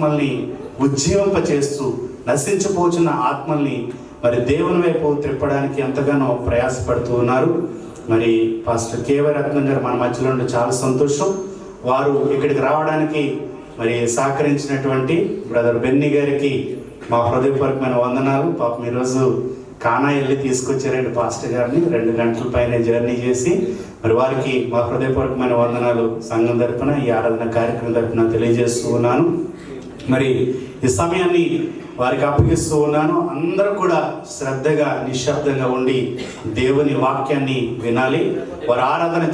ఆత్మల్ని ఉజ్జీవింపచేస్తూ నశించిపోతున్న ఆత్మల్ని మరి దేవుని వైపు త్రిప్పడానికి ఎంతగానో ప్రయాసపడుతూ ఉన్నారు. మరి పాస్టర్ కేవై రత్నం గారు మన మధ్యలో ఉండి చాలా సంతోషం. వారు ఇక్కడికి రావడానికి మరి సహకరించినటువంటి బ్రదర్ బెన్నీ గారికి మా హృదయపూర్వకమైన వందనాలు. పాపం ఈరోజు కానా వెళ్ళి తీసుకొచ్చారండి పాస్టర్ గారిని, 2 గంటల పైన జర్నీ చేసి. మరి వారికి మా హృదయపూర్వకమైన వందనాలు సంఘం తరపున, ఈ ఆరాధన కార్యక్రమం తరపున తెలియజేస్తూ ఉన్నాను. మరి ఈ సమయాన్ని వారికి అప్పగిస్తూ ఉన్నాను. అందరూ కూడా శ్రద్ధగా నిశ్శబ్దంగా ఉండి దేవుని వాక్యాన్ని వినాలి. వారు ఆరాధన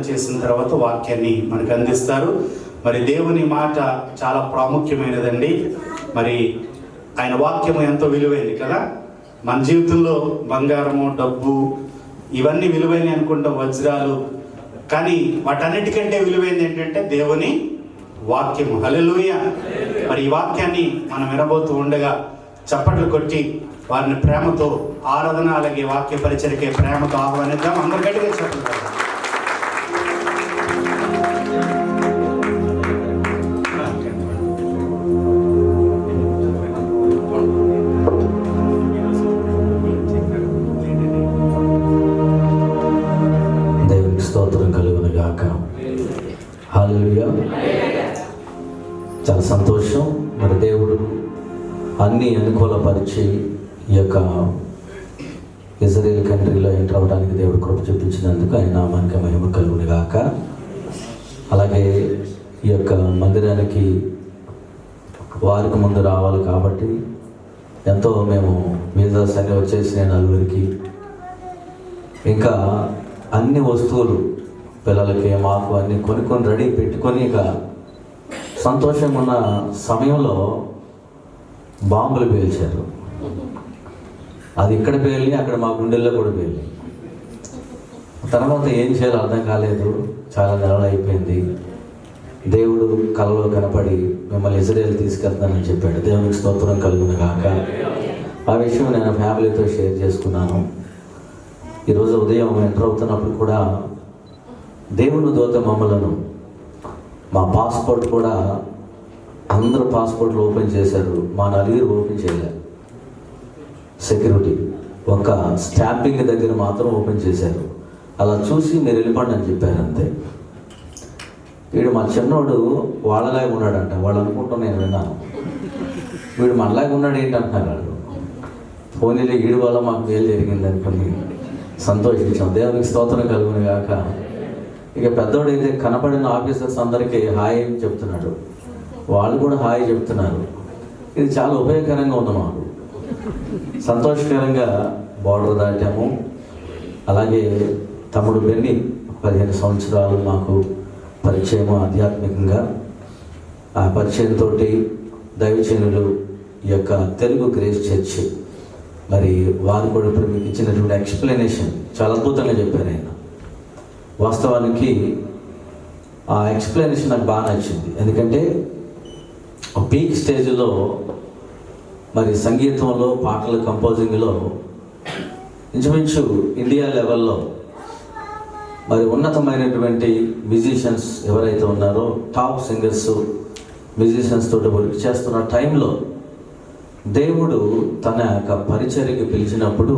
చేసిన తర్వాత వాక్యాన్ని మనకు అందిస్తారు. మరి దేవుని మాట చాలా ప్రాముఖ్యమైనదండి. మరి ఆయన వాక్యము ఎంతో విలువైంది కదా. మన జీవితంలో బంగారము, డబ్బు ఇవన్నీ విలువైనవి అనుకుంటాం, వజ్రాలు. కానీ వాటన్నిటికంటే విలువైంది ఏంటంటే దేవుని వాక్యము. హల్లెలూయా. మరి ఈ వాక్యాన్ని మనం వినబోతూ ఉండగా చప్పట్లు కొట్టి వారిని ప్రేమతో ఆరాధన అలాగే వాక్య పరిచర్యకే ప్రేమతో ఆహ్వానిద్దాం. అందరు గట్టిగా చెప్పండి. దేవునికి స్తోత్రం కలుగును గాక. హల్లెలూయా. చాలా సంతోషం. మరి దేవుడు అన్నీ అనుకూలపరిచి ఈ యొక్క ఇజ్రాయేల్ కంట్రీలో ఎంటర్ అవడానికి దేవుడు కృప చూపించినందుకు ఆయన నామానికి మహిమ కలుగును గాక. అలాగే ఈ యొక్క మందిరానికి వారికి ముందు రావాలి కాబట్టి ఎంతో మేము వీసాస్ అన్నీ వచ్చేసినాయి నలుగురికి. ఇంకా అన్ని వస్తువులు పిల్లలకి మాకు అన్నీ కొనుక్కొని రెడీ పెట్టుకొని ఇక సంతోషంగా ఉన్న సమయంలో బాంబులు పేల్చారు. అది ఇక్కడ పేలి, అక్కడ మా గుండెల్లో కూడా పేలి. తర్వాత ఏం చేయాలో అర్థం కాలేదు. చాలా నెలలు అయిపోయింది. దేవుడు కలలో కనపడి మిమ్మల్ని ఇజ్రాయేల్ తీసుకెళ్తానని చెప్పాడు. దేవునికి స్తోత్రం కలుగును గాక. ఆ విషయం నేను ఫ్యామిలీతో షేర్ చేసుకున్నాను. ఈరోజు ఉదయం ఎంటర్ అవుతున్నప్పుడు కూడా దేవుని దూత మమ్మలను, మా పాస్పోర్ట్ కూడా అందరూ పాస్పోర్ట్లు ఓపెన్ చేశారు, మా నలుగురు ఓపెన్ చేయలేదు. సెక్యూరిటీ ఒక స్టాంపింగ్ దగ్గర మాత్రం ఓపెన్ చేశారు. అలా చూసి మీరు వెళ్ళిపోండి అని చెప్పారు అంతే. వీడు మా చిన్నోడు వాళ్ళలాగా ఉన్నాడంట. వాళ్ళు అనుకుంటాం, నేను విన్నాను. వీడు మనలాగా ఉన్నాడు ఏంటంటున్నారు వాళ్ళు. ఫోన్లో వీడి వల్ల మాకు మేలు జరిగింది అనుకుని సంతోషించాం. దేవునికి స్తోత్రం కలుగును గాక. ఇక పెద్దోడైతే కనపడిన ఆఫీసర్స్ అందరికీ హాయ్ చెప్తున్నాడు, వాళ్ళు కూడా హాయ్ చెప్తున్నారు. ఇది చాలా ఉపయోగకరంగా ఉంది మాకు. సంతోషకరంగా బార్డర్ దాటాము. అలాగే తమ్ముడు బెన్ని 15 సంవత్సరాలు మాకు పరిచయము ఆధ్యాత్మికంగా. ఆ పరిచయంతో దైవజనులు ఈ యొక్క తెలుగు గ్రేస్ చర్చ్ మరి వారు కూడా ఇప్పుడు మీకు ఇచ్చినటువంటి ఎక్స్ప్లెనేషన్ చాలా అద్భుతంగా చెప్పారు ఆయన. వాస్తవానికి ఆ ఎక్స్ప్లెనేషన్ నాకు బాగా నచ్చింది. ఎందుకంటే పీక్ స్టేజ్లో మరి సంగీతంలో, పాటల కంపోజింగ్లో ఇంచుమించు ఇండియా లెవెల్లో మరి ఉన్నతమైనటువంటి మ్యూజిషియన్స్ ఎవరైతే ఉన్నారో, టాప్ సింగర్స్, మ్యూజిషియన్స్ తోటి వర్క్ చేస్తున్న టైంలో దేవుడు తన యొక్క పరిచర్యకి పిలిచినప్పుడు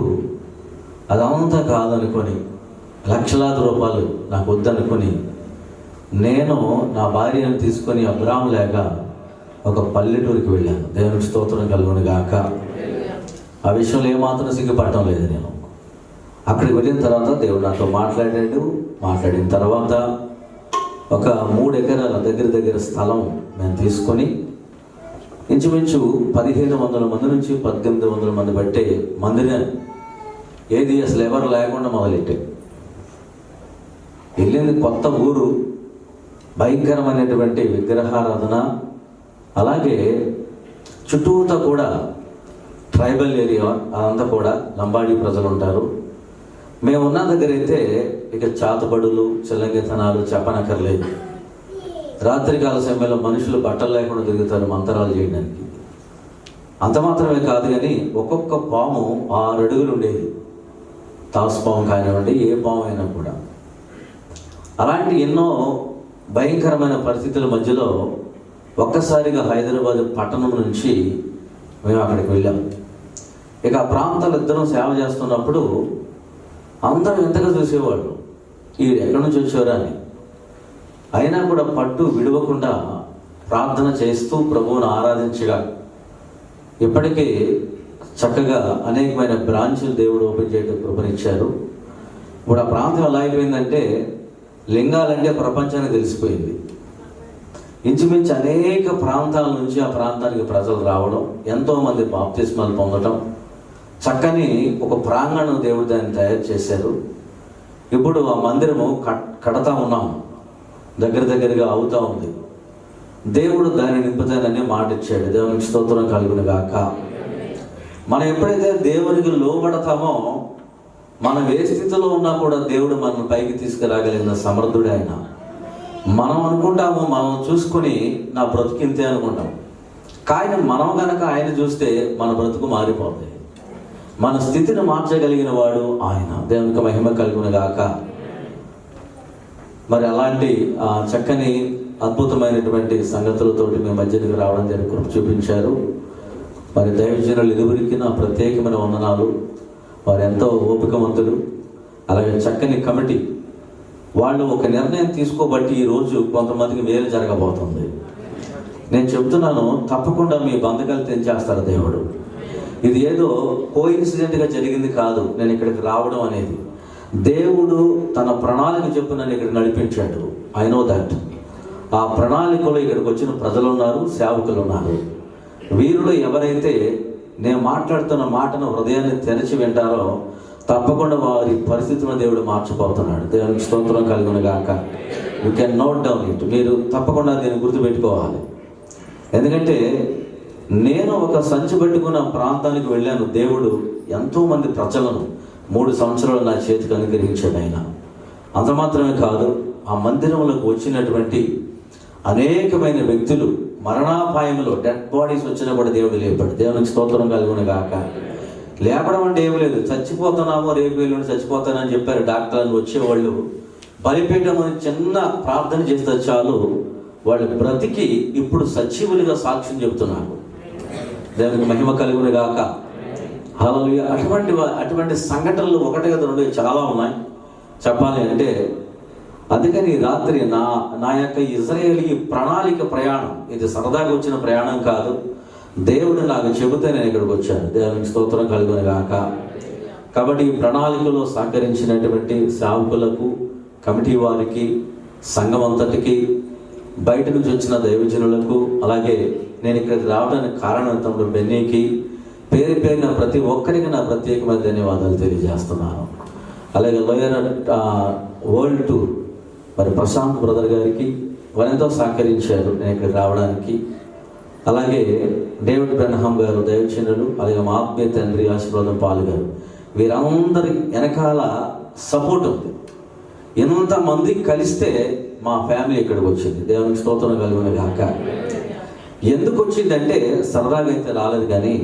అదంతా కాదనుకొని, లక్షలాది రూపాయలు నాకు వద్దనుకొని, నేను నా భార్యను తీసుకొని అబ్రాహం లేక ఒక పల్లెటూరికి వెళ్ళాను. దేవునికి స్తోత్రం కలుగును గాక. ఆ విషయంలో ఏమాత్రం సిగ్గుపడటం లేదు. నేను అక్కడికి వెళ్ళిన తర్వాత దేవుడు నాతో మాట్లాడిన తర్వాత ఒక 3 ఎకరాల దగ్గర స్థలం మేము తీసుకొని ఇంచుమించు 1500 మంది నుంచి 1800 మంది బట్టే మందిరం ఏది అసలు ఎవరు లేకుండా మొదలెట్టే వెళ్ళింది. కొత్త ఊరు, భయంకరమైనటువంటి విగ్రహారాధన. అలాగే చుట్టూతా కూడా ట్రైబల్ ఏరియా, అదంతా కూడా లంబాడీ ప్రజలు ఉంటారు. మేము ఉన్న దగ్గర అయితే ఇక చాతబడులు, చిల్లంగితనాలు చెప్పనక్కర్లేదు. రాత్రికాల సమయంలో మనుషులు బట్టలు లేకుండా తిరుగుతారు మంతరాలు చేయడానికి. అంత మాత్రమే కాదు కానీ ఒక్కొక్క పాము 6 అడుగులు ఉండేది. తాసు పాము కానివ్వండి, ఏ పాము అయినా కూడా. అలాంటి ఎన్నో భయంకరమైన పరిస్థితుల మధ్యలో ఒక్కసారిగా హైదరాబాద్ పట్టణం నుంచి మేము అక్కడికి వెళ్ళాం. ఇక ఆ ప్రాంతాలు ఇద్దరం సేవ చేస్తున్నప్పుడు అందరూ ఎంతగా చూసేవాళ్ళు, ఈడు ఎక్కడి నుంచి వచ్చేవారా అని. అయినా కూడా పట్టు విడవకుండా ప్రార్థన చేస్తూ ప్రభువును ఆరాధించగా ఇప్పటికీ చక్కగా అనేకమైన బ్రాంచులు దేవుడు ఓపెన్ చేయడం కృపనిచ్చారు. ఇప్పుడు ఆ ప్రాంతం ఎలా అయిపోయిందంటే లింగాలంటే ప్రపంచానికి తెలిసిపోయింది. ఇంచుమించు అనేక ప్రాంతాల నుంచి ఆ ప్రాంతానికి ప్రజలు రావడం, ఎంతోమంది బాప్తిస్మాలు పొందడం, చక్కని ఒక ప్రాంగణం దేవుడు దాన్ని తయారు చేశారు. ఇప్పుడు ఆ మందిరము కడతా ఉన్నాం, దగ్గరగా అవుతా ఉంది. దేవుడు దాన్ని నింపుతానని మాట ఇచ్చాడు. దేవునికి స్తోత్రం కలుగును గాక. మనం ఎప్పుడైతే దేవునికి లోబడతామో మనం ఏ స్థితిలో ఉన్నా కూడా దేవుడు మనం పైకి తీసుకురాగలిగిన సమర్థుడే ఆయన. మనం అనుకుంటాము, మనం చూసుకుని నా బ్రతుకింతే అనుకుంటాం. కానీ మనం కనుక ఆయన చూస్తే మన బ్రతుకు మారిపోతుంది. మన స్థితిని మార్చగలిగిన వాడు ఆయన. దేవునికి మహిమ కలుగును గాక. మరి అలాంటి చక్కని అద్భుతమైనటువంటి సంగతులతోటి మీ మధ్యకి రావడం జరిగి కృప చూపించారు. మరి దైవజనులు ఇరువురికి నా ప్రత్యేకమైన వందనాలు. వారు ఎంతో ఓపికవంతులు. అలాగే చక్కని కమిటీ వాళ్ళు ఒక నిర్ణయం తీసుకోబట్టి ఈరోజు కొంతమందికి మేలు జరగబోతుంది. నేను చెప్తున్నాను, తప్పకుండా మీ బంధకాలు తెంచేస్తారు దేవుడు. ఇది ఏదో కోఇన్సిడెంట్గా జరిగింది కాదు. నేను ఇక్కడికి రావడం అనేది దేవుడు తన ప్రణాళిక చెప్పు నన్ను ఇక్కడ నడిపించాడు. I know that. ఆ ప్రణాళికలో ఇక్కడికి వచ్చిన ప్రజలు ఉన్నారు, సేవకులు ఉన్నారు. వీరిలో ఎవరైతే నేను మాట్లాడుతున్న మాటను హృదయాన్ని తెరచి వింటారో తప్పకుండా వారి పరిస్థితులను దేవుడు మార్చిపోతున్నాడు. దేవునికి స్తోత్రం కలుగును గాక. You can note down it. మీరు తప్పకుండా దీన్ని గుర్తుపెట్టుకోవాలి. ఎందుకంటే నేను ఒక సంచి పెట్టుకున్న ప్రాంతానికి వెళ్ళాను. దేవుడు ఎంతోమంది ప్రజలను 3 సంవత్సరాలు నా చేతికి అనుగ్రహించాడు ఆయన. అంత మాత్రమే కాదు, ఆ మందిరంలోకి వచ్చినటువంటి అనేకమైన వ్యక్తులు మరణాపాయంలో డెడ్ బాడీస్ వచ్చినా కూడా దేవుడు లేపాడు. దేవునికి స్తోత్రం కలుగును గాక. లేపడం అంటే ఏం లేదు, చచ్చిపోతున్నామో రేపు వెళ్ళి చచ్చిపోతానని చెప్పారు డాక్టర్లు. వచ్చేవాళ్ళు బలిపీఠమని చిన్న ప్రార్థన చేస్తే చాలు వాళ్ళు బ్రతికి ఇప్పుడు సజీవులుగా సాక్ష్యం చెబుతున్నారు. దేవునికి మహిమ కలుగును గాక. హల్లెలూయా. అటువంటి సంఘటనలు ఒకటి కదా 2 చాలా ఉన్నాయి చెప్పాలి అంటే. అందుకని రాత్రి నా యొక్క ఇజ్రాయేల్ ఈ ప్రణాళిక ప్రయాణం ఇది సరదాగా వచ్చిన ప్రయాణం కాదు. దేవుడు నాకు చెబితే నేను ఇక్కడికి వచ్చాను. దేవునికి స్తోత్రం కలుగును గాక. కాబట్టి ఈ ప్రణాళికలో సహకరించినటువంటి సేవకులకు, కమిటీ వారికి, సంఘం అంతటికి, బయట నుంచి వచ్చిన దైవజనులకు, అలాగే నేను ఇక్కడికి రావడానికి కారణం తమ్ముడు బెన్నీకి, పేరున ప్రతి ఒక్కరికి నా ప్రత్యేకమైన ధన్యవాదాలు తెలియజేస్తున్నాను. అలాగే లోయర్ వరల్డ్ టూర్ మరి ప్రశాంత్ బ్రదర్ గారికి వారెంతో సహకరించారు నేను ఇక్కడికి రావడానికి. అలాగే డేవిడ్ బ్రెన్హామ్ గారు దైవజనులు, అలాగే మా ఆత్మీయ తండ్రి ఆశీర్వాదం పాలు గారు, వీరందరి వెనకాల సపోర్ట్ ఉంది. ఎంతమంది కలిస్తే మా ఫ్యామిలీ ఇక్కడికి వచ్చింది. దేవునికి స్తోత్రం కలుగును గాక. ఎందుకు వచ్చిందంటే సరదాగా అయితే రాలేదు, కానీ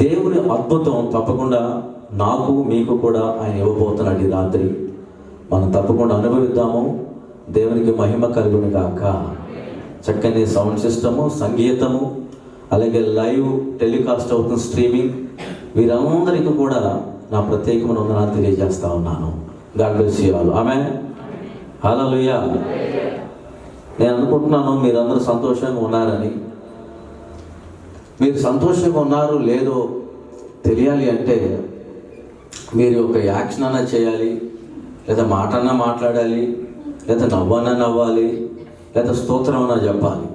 దేవుని అద్భుతం తప్పకుండా నాకు మీకు కూడా ఆయన ఇవ్వబోతున్నాడు. ఈ రాత్రి మనం తప్పకుండా అనుభవిద్దాము. దేవునికి మహిమ కలుగును గాక. చక్కని సౌండ్ సిస్టము, సంగీతము, అలాగే లైవ్ టెలికాస్ట్ అవుతున్న స్ట్రీమింగ్, వీరందరికీ కూడా నా ప్రత్యేకమైన వందనాలు తెలియజేస్తా ఉన్నాను. God bless you all. Amen. Hallelujah. నేను అనుకుంటున్నాను మీరందరూ సంతోషంగా ఉన్నారని. మీరు సంతోషంగా ఉన్నారు లేదో తెలియాలి అంటే మీరు ఒక యాక్షన్ అన్నా చేయాలి, లేదా మాట అన్నా మాట్లాడాలి, లేదా నవ్వన్నా నవ్వాలి, లేదా స్తోత్రం అన్నా చెప్పాలి.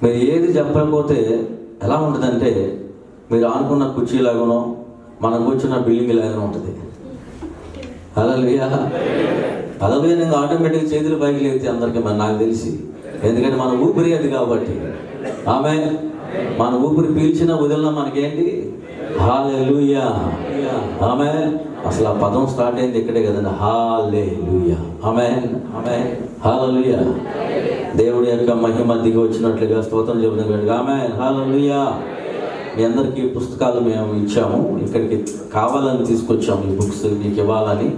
మీరు ఏది చెప్పకపోతే ఎలా ఉంటుందంటే మీరు ఆనుకున్న కుర్చీలాగానో మనం కూర్చున్న బిల్డింగ్ లాగానో ఉంటుంది. హల్లెలూయా. హల్లెలూయా. నేను ఆటోమేటిక్గా చేతులు పైకి లేస్తే అందరికీ నాకు తెలిసి, ఎందుకంటే మన ఊపిరి అది కాబట్టి. ఆమేన్. మన ఊపిరి పీల్చినా వదిలినా మనకేంటి? హల్లెలూయా. ఆమేన్. అసలు ఆ పదం స్టార్ట్ అయింది ఇక్కడే కదండి. హల్లెలూయా. ఆమేన్. ఆమేన్. హల్లెలూయా. దేవుడి యొక్క మహిమ దిగి వచ్చినట్లుగా స్తోత్రం చెబుతున్నాడు. ఆమేన్. హల్లెలూయా. మీ అందరికీ పుస్తకాలు మేము ఇచ్చాము, ఇక్కడికి కావాలని తీసుకొచ్చాము. ఈ బుక్స్ మీకు ఇవ్వాలని.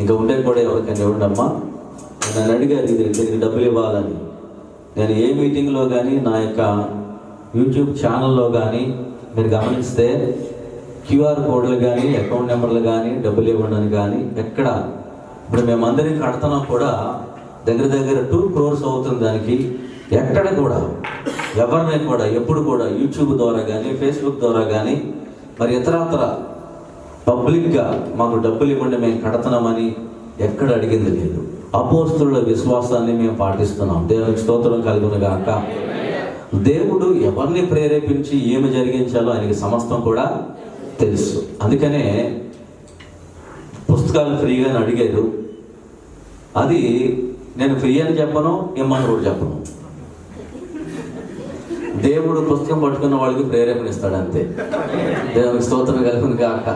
ఇంకా ఉంటే కూడా ఎవరికైనా ఇవ్వండమ్మా. నన్ను అడిగారు దీనికి డబ్బులు ఇవ్వాలని. నేను ఏ మీటింగ్లో కానీ నా యొక్క యూట్యూబ్ ఛానల్లో కానీ మీరు గమనిస్తే క్యూఆర్ కోడ్లు కానీ అకౌంట్ నెంబర్లు కానీ డబ్బులు ఇవ్వడానికి కానీ ఎక్కడ ఇప్పుడు మేమందరం కడుతున్నాం కూడా దగ్గర 2 crores అవుతుంది. దానికి ఎక్కడ కూడా ఎవరిని కూడా ఎప్పుడు కూడా యూట్యూబ్ ద్వారా కానీ ఫేస్బుక్ ద్వారా కానీ మరి ఇతరత్ర పబ్లిక్గా మాకు డబ్బులు ఇవ్వండి మేము కడుతున్నామని ఎక్కడ అడిగింది లేదు. అపోస్తుల విశ్వాసాన్ని మేము పాటిస్తున్నాం. దేవునికి స్తోత్రం కలుగును గాక. దేవుడు ఎవరిని ప్రేరేపించి ఏమి జరిగించాలో ఆయనకి సమస్తం కూడా తెలుసు. అందుకనే పుస్తకాలు ఫ్రీగానే అడిగారు. అది నేను ఫ్రీ అని చెప్పను, ఇమ్మని కూడా చెప్పను. దేవుడు పుస్తకం పట్టుకున్న వాళ్ళకి ప్రేరేపణ ఇస్తాడు అంతే. దేవునికి స్తోత్రం కలుగును గాక.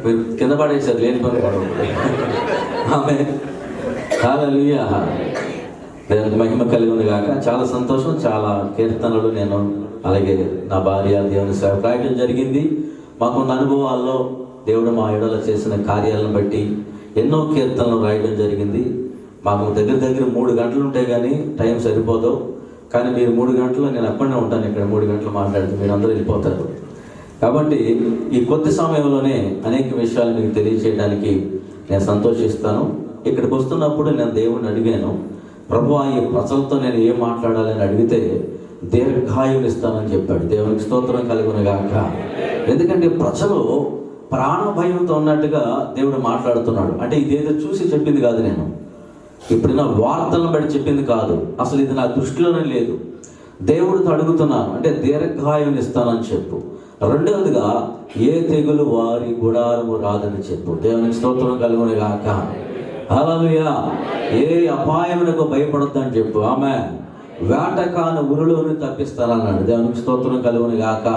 మీరు కింద పడేసారు లేని పని పడవు. ఆమె హల్లెలూయా. దేవునికి మహిమ కలుగును గాక. చాలా సంతోషం. చాలా కీర్తనలు నేను అలాగే నా భార్య దేవుని సేవ రాయడం జరిగింది. మాకున్న అనుభవాల్లో దేవుడు మా ఎడల చేసిన కార్యాలను బట్టి ఎన్నో కీర్తనలు రాయడం జరిగింది. మాకు దగ్గర 3 గంటలు ఉంటాయి కానీ టైం సరిపోదు. కానీ మీరు 3 గంటలు నేను అక్కడనే ఉంటాను. ఇక్కడ 3 గంటలు మాట్లాడితే మీరు అందరూ వెళ్ళిపోతారు. కాబట్టి ఈ కొద్ది సమయంలోనే అనేక విషయాలు మీకు తెలియజేయడానికి నేను సంతోషిస్తాను. ఇక్కడికి వస్తున్నప్పుడు నేను దేవుడిని అడిగాను, ప్రభువా ఈ ప్రజలతో నేను ఏం మాట్లాడాలని అడిగితే దీర్ఘాయువు ఇస్తానని చెప్పాడు. దేవునికి స్తోత్రం కలుగును గాక. ఎందుకంటే ప్రజలు ప్రాణ భయంతో ఉన్నట్టుగా దేవుడు మాట్లాడుతున్నాడు. అంటే ఇదేదో చూసి చెప్పింది కాదు, నేను ఇప్పుడు నా వార్తలను బట్టి చెప్పింది కాదు, అసలు ఇది నా దృష్టిలోనే లేదు. దేవుడితో అడుగుతున్నాను అంటే దీర్ఘాయువుని ఇస్తానని చెప్పు. రెండవదిగా ఏ తెగులు వారి గుడారము రాదని చెప్పు. దేవునికి స్తోత్రం కలుగును గాక. హల్లెలూయా. ఏ అపాయమునకు భయపడొద్దని చెప్పు. ఆమె వేటకాను ఉరులోని తప్పిస్తారన్నాడు. దేవునికి స్తోత్రం కలుగును గాక.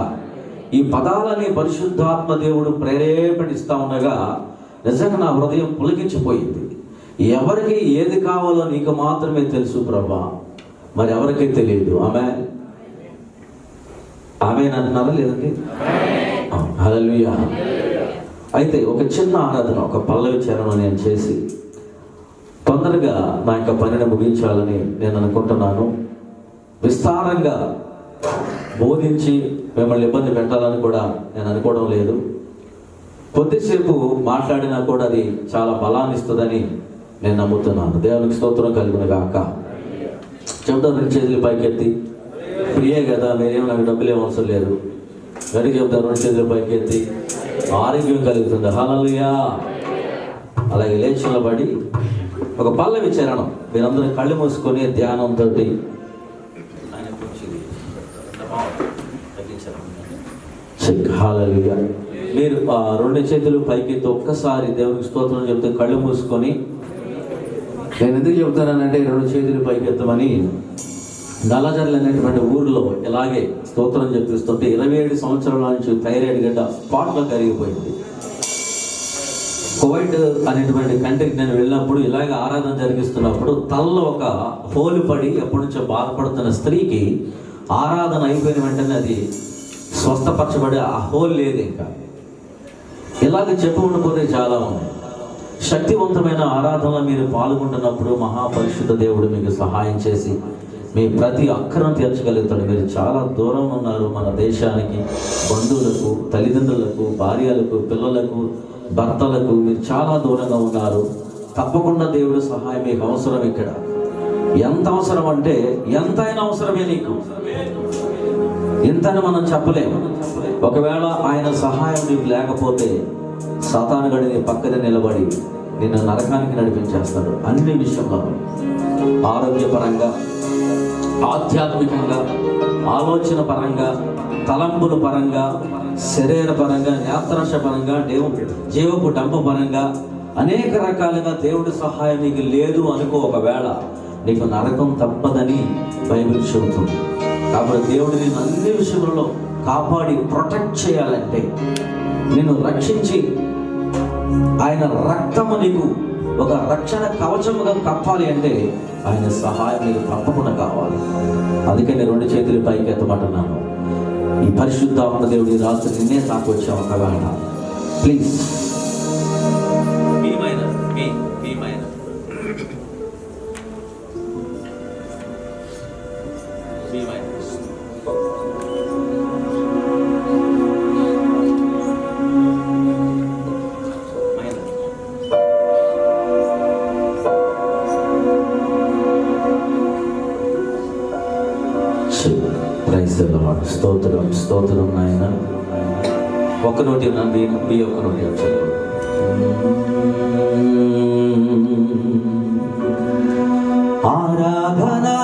ఈ పదాలని పరిశుద్ధాత్మ దేవుడు ప్రేరేపణిస్తా ఉండగా నిజంగా నా హృదయం పులకించిపోయింది. ఎవరికి ఏది కావాలో నీకు మాత్రమే తెలుసు ప్రభా, మరి ఎవరికీ తెలియదు. ఆమె అంటున్నారా లేదండి? హల్లెలూయా. అయితే ఒక చిన్న ఆరాధన, ఒక పల్లవి చరణం నేను చేసి తొందరగా నా యొక్క పనిని ముగించాలని నేను అనుకుంటున్నాను. విస్తారంగా బోధించి మిమ్మల్ని ఇబ్బంది పెట్టాలని కూడా నేను అనుకోవడం లేదు. కొద్దిసేపు మాట్లాడినా కూడా అది చాలా బలాన్ని ఇస్తుందని నేను నమ్ముతున్నాను. దేవునికి స్తోత్రం కలుగును గాక. చెప్తాను 2 చేతులు పైకెత్తి. ఫ్రీయే కదా, మీరేమో నాకు డబ్బులు ఏం అవసరం లేదు. గడికి చెప్తాను 2 చేతులు పైకెత్తి. ఆరోగ్యం కలుగుతుంది. హల్లెలూయా. అలాగే లేచి నిలబడి ఒక పల్లవి చరణం మీరందరూ కళ్ళు మూసుకొని ధ్యానంతో హల్లెలూయా. మీరు 2 చేతులు పైకెత్తి ఒక్కసారి దేవునికి స్తోత్రం చెప్తే కళ్ళు మూసుకొని, నేను ఎందుకు చెప్తానంటే 2 చేతులు పైకెత్తమని నల్లజర్లు అనేటువంటి ఊరిలో ఇలాగే స్తోత్రం చెప్పిస్తుంటే 27 సంవత్సరాల నుంచి థైరాయిడ్ గడ్డ స్పాట్లో కరిగిపోయింది. కువైట్ అనేటువంటి కంట్రీకి నేను వెళ్ళినప్పుడు ఇలాగ ఆరాధన జరిగిస్తున్నప్పుడు తలలో ఒక హోలు పడి ఎప్పటి నుంచో బాధపడుతున్న స్త్రీకి ఆరాధన అయిపోయిన వెంటనే అది స్వస్థపరచబడి ఆ హోల్ లేదు. ఇంకా ఇలాగ చెప్పు ఉండిపోతే చాలా ఉన్నాయి. శక్తివంతమైన ఆరాధనలో మీరు పాల్గొంటున్నప్పుడు మహాపరిశుద్ధ దేవుడు మీకు సహాయం చేసి మీ ప్రతి అక్కరం తీర్చగలుగుతాడు. మీరు చాలా దూరం ఉన్నారు మన దేశానికి, బంధువులకు, తల్లిదండ్రులకు, భార్యలకు, పిల్లలకు, భర్తలకు మీరు చాలా దూరంగా ఉన్నారు. తప్పకుండా దేవుడు సహాయం మీకు అవసరం. ఇక్కడ ఎంత అవసరం అంటే ఎంతైనా అవసరమే నీకు. ఇంతని మనం చెప్పలేము. ఒకవేళ ఆయన సహాయం నీకు లేకపోతే సాతాను గడి నీ పక్కన నిలబడి నిన్ను నరకానికి నడిపించేస్తాడు. అన్ని విషయంలో ఆరోగ్యపరంగా, ఆధ్యాత్మికంగా, ఆలోచన పరంగా, తలంపుల పరంగా, శరీర పరంగా, నేత్రాశ పరంగా, జీవపు డంప పరంగా అనేక రకాలుగా దేవుడి సహాయం నీకు లేదు అనుకో, ఒకవేళ నీకు నరకం తప్పదని బైబిల్ చెబుతుంది. కాబట్టి దేవుడు నిన్ను అన్ని విషయంలో కాపాడి ప్రొటెక్ట్ చేయాలంటే, నిన్ను రక్షించి ఆయన రక్తము నీకు ఒక రక్షణ కవచముగా కప్పాలి అంటే ఆయన సహాయం నీకు తప్పకుండా కావాలి. అందుకని 2 చేతులు పైకి ఎత్తమంటున్నాను. ఈ పరిశుద్ధాత్మ దేవుడి రాత్రి నిన్నే నాకు వచ్చావు. ఒకవేళ ప్లీజ్ ప్రైజ్ ది లార్డ్. స్తోత్రం స్తోత్రం నాయన. ఒక నోటి మీ ఒక నోటి చదువు. ఆరాధనా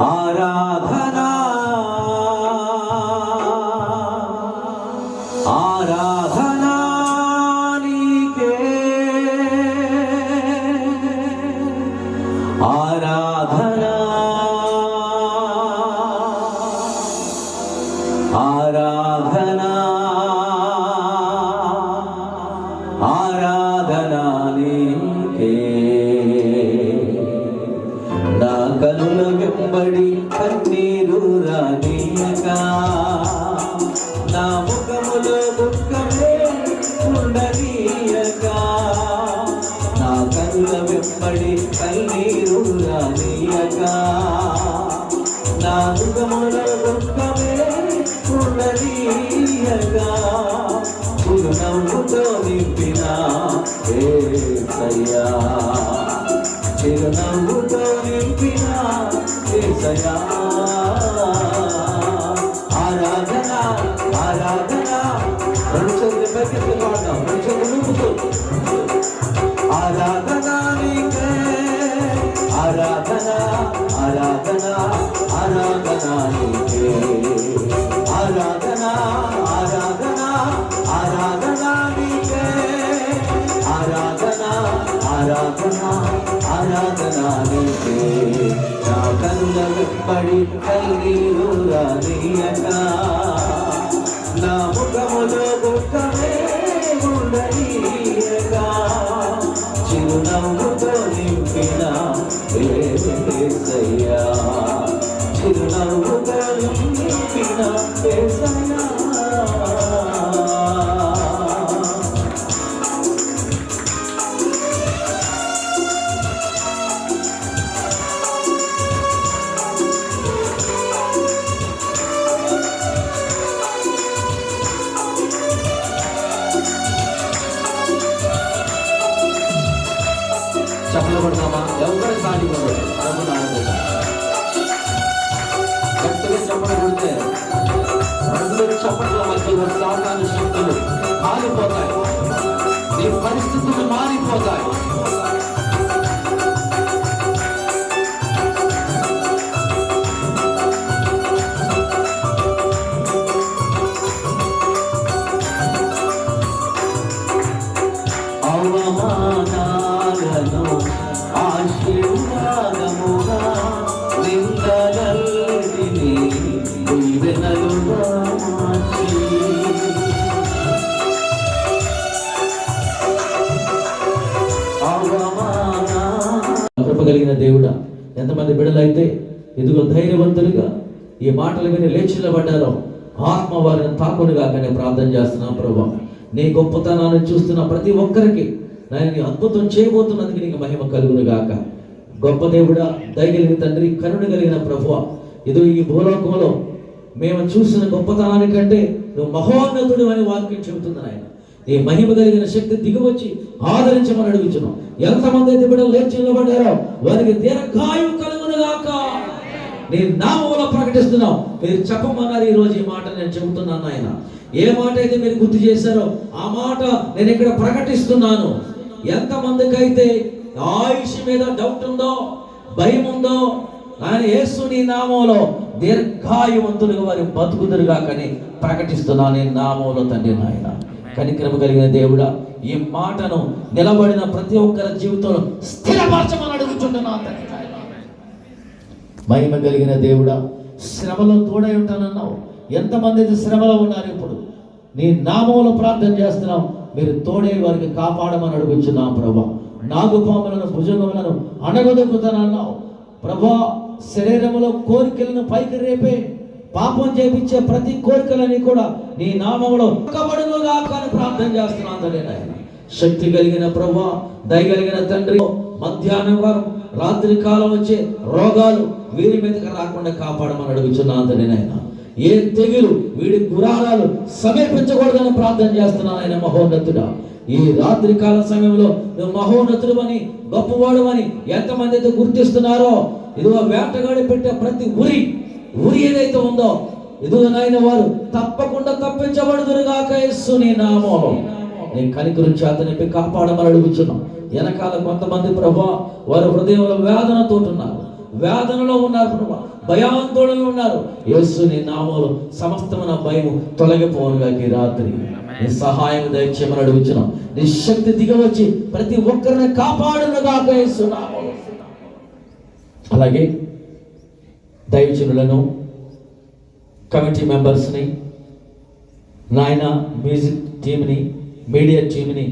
ఆరాధనా ఆరాధనా నీకే ఆరాధనా ఆరాధనా ఆరాధనా నీకే. నా కనుల వెంబడి కన్నీరు రానీయక, నా ముఖములో దుఃఖమే ఉండనీయక, నా కనుల వెంబడి కన్నీరు రానీయక, నా ముఖములో దుఃఖమే ఉండనీయక, చిరునవ్వుతో నింపిన యేసయ్యా, చిరునవ్వుతో నింపిన యేసయ్యా. ఆరాధన ఆరాధన రెండు చేతులు పైకెత్తి పాడతాం, రెండు చేతులు ఊపుతూ. ఆరాధన నీకే ఆరాధన ఆరాధన ఆరాధన నీకే ఆరాధన ఆరాధన ఆరాధన నీకే ఆరాధన ఆరాధన ఆరాధన నీకే. నా కనుల వెంబడి కన్నీరు రానీయక, నా ముఖములో దుఃఖమే ఉండనీయక, చిరునవ్వుతో నింపిన యేసయ్యా, చిరునవ్వుతో నింపిన యేసయ్యా. చప్పట్లు కొడతామా? ఎవరు సాధిపోతారు? ప్రభుని ఆనందిద్దాం. గట్టిగా చప్పట్లు కొడితే రెండు చప్పట్ల మధ్య సాధారణ శక్తులు కాలిపోతాయి, నీ పరిస్థితులు మారిపోతాయి. అవమానాలను ఆశీర్వాదముగా, నిందలన్నిటినీ దీవెనలుగా మార్చి, కృపగలిగిన దేవుడా, ఎంతమంది బిడ్డలైతే ఇదిగో ధైర్యవంతులుగా ఈ మాటలు విని లేచి నిలబడ్డారో ఆత్మ వారిని తాకుడుగా కానీ ప్రార్థన చేస్తున్నాం. ప్రభా, నీ గొప్పతనాన్ని చూస్తున్న ప్రతి ఒక్కరికి నేను నీ అద్భుతం చేయబోతున్నందుకు నీకు మహిమ కలుగును గాక. గొప్ప దేవుడా, దయగలిగిన తండ్రి, కరుణ కలిగిన ప్రభువా, ఇది ఈ భూలోకంలో మేము చూసిన గొప్పతనానికంటే నువ్వు మహోన్నతుడు అని వాక్యం చెబుతుంది ఆయన. నీ మహిమ కలిగిన శక్తి దిగివచ్చి ఆదరించమని అడుగుతున్నాం. ఎంతమంది అయితే బిడ్డలు లేచి నిలబడ్డారో వారికి దీర్ఘాయువు కలుగును గాక. నీ నామములో ప్రకటిస్తున్నాం. మీరు చెప్పమన్నారు ఈ రోజు ఈ మాట నేను చెబుతున్నాను ఆయన. ఏ మాట అయితే మీరు గుర్తు చేశారో ఆ మాట నేను ఇక్కడ ప్రకటిస్తున్నాను. ఎంతమందికి అయితే ఆయుష్ మీద డౌట్ ఉందో, భయం ఉందో, ఆయన యేసు నీ నామంలో దీర్ఘాయువంతులుగా వారి బతుకుదురుగా కానీ ప్రకటిస్తున్నాను నీ నామంలో తండ్రి నాయన. కనికరము కలిగిన దేవుడా, ఈ మాటను నిలబడిన ప్రతి ఒక్కరి జీవితంలో స్థిరపరచమని అడుగుతున్నాను. మహిమ కలిగిన దేవుడా, శ్రమలో తోడై ఉంటానన్నావు. ఎంతమంది అయితే శ్రమలో ఉన్నారు ఇప్పుడు నీ నామంలో ప్రార్థన చేస్తున్నాం. మీరు తోడే వారికి కాపాడమని అడుగుతున్నాం ప్రభా. నాగుపాములను భుజంగములను అణగదొక్కుతానన్నావు ప్రభా. శరీరంలో కోరికలను పైకి రేపే పాపం చేపించే ప్రతి కోరికలని కూడా నీ నామంలో కబడునుగా కానీ ప్రార్థన చేస్తున్నాను. శక్తి కలిగిన ప్రభా, దయగలిగిన తండ్రి, మధ్యాహ్నం వరకు రాత్రి కాలం వచ్చే రోగాలు వీరి మీదకి రాకుండా కాపాడమని అడుగుచున్నాను తండ్రి నాయన. ఏ తెగులు వీడి గురాలు సమీపించకూడదని ప్రార్థన చేస్తున్నాను ఆయన మహోన్నతుడా. ఈ రాత్రి కాల సమయంలో నువ్వు మహోన్నతుడు అని గొప్పవాడు అని ఎంతమంది అయితే గుర్తిస్తున్నారో, ఇదిగో వేటగాడి పెట్టే ప్రతి ఉరి ఏదైతే ఉందో, ఇదిగో నాయన వారు తప్పకుండా తప్పించబడుదురుగాక యేసుని నామములో. నేను కనికరించి అతనిపై కాపాడమని అడుగుచున్నాం. వెనకాల కొంతమంది ప్రభా వారి హృదయంలో వేదనతో ఉన్నారు, వేదనలో ఉన్నారు ప్రభా, భయాందోళనలో ఉన్నారు. యేసుని నామములో సమస్తమైన భయం తొలగిపోనుగా ఈ రాత్రి నీ సహాయం దయచేయమని అడుగుచున్నాం. నీ శక్తి దిగవచ్చి ప్రతి ఒక్కరిని కాపాడునుగాక యేసు నామములో. అలాగే దైవజనులను, కమిటీ మెంబర్స్ని, నాయన మ్యూజిక్ టీంని, మీడియా టీంని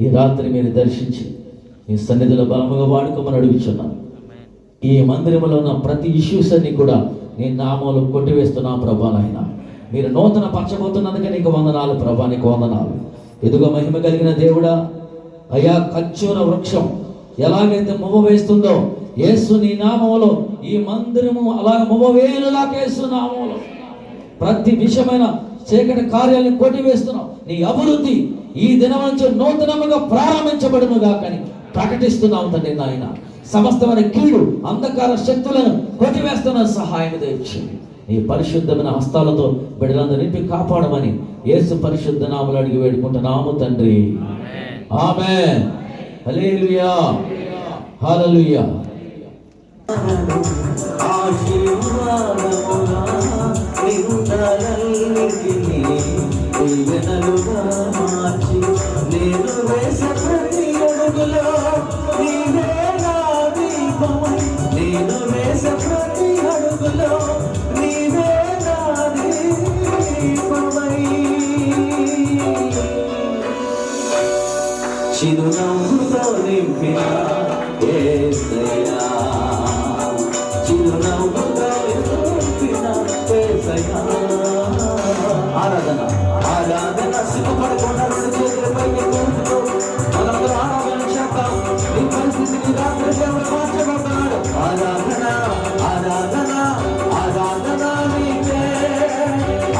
ఈ రాత్రి మీరు దర్శించి మీ సన్నిధిలో బలముగా వాడుకోమని అడుగుచున్నాను. ఈ మందిరంలో ఉన్న ప్రతి ఇష్యూస్ అన్ని కూడా నీ నామంలో కొట్టివేస్తున్నా ప్రభా. నాయన మీరు నూతన పరచబోతున్నందుకే నీకు వందనాలు ప్రభా, నీకు వందనాలు. ఎదుగో మహిమ కలిగిన దేవుడా, అయా ఖర్జూర వృక్షం ఎలాగైతే మువ్వ వేస్తుందో యేసు నీ నామములో ఈ మందిరము అలాగ మువ్వవేలులాగా యేసు నామములో ప్రతి విషయమైన చీకటి కార్యాలను కొట్టివేస్తున్నాం. నీ అభివృద్ధి ఈ దినం నుంచి నూతనముగా ప్రారంభించబడునుగా కానీ ప్రకటిస్తున్నాం తండ్రి నాయన. సమస్తమైన కీడు అంధకార శక్తులను కొట్టివేస్తున్న సహాయం దయచేయండి. నీ పరిశుద్ధమైన హస్తాలతో బిడ్డలందరినీ కాపాడమని యేసు పరిశుద్ధ నామములో అడిగి వేడుకుంటున్నాము తండ్రి. ఆమేన్. హల్లెలూయా, హల్లెలూయా. చిరునవ్వుతో నింపిన యేసయ్యా, చిరునవ్వుతో నింపిన యేసయ్యా. ఆరాధన ఆరాధన సిగ్గుపడకుండా చేతులపైకి కూర్చుకో. మనందరూ ఆరాధన చేద్దాం. నీ పరిస్థితిని రాత్రి దేవుడు మార్చబోతున్నాడు. ఆరాధన ఆరాధన ఆరాధన నీకే,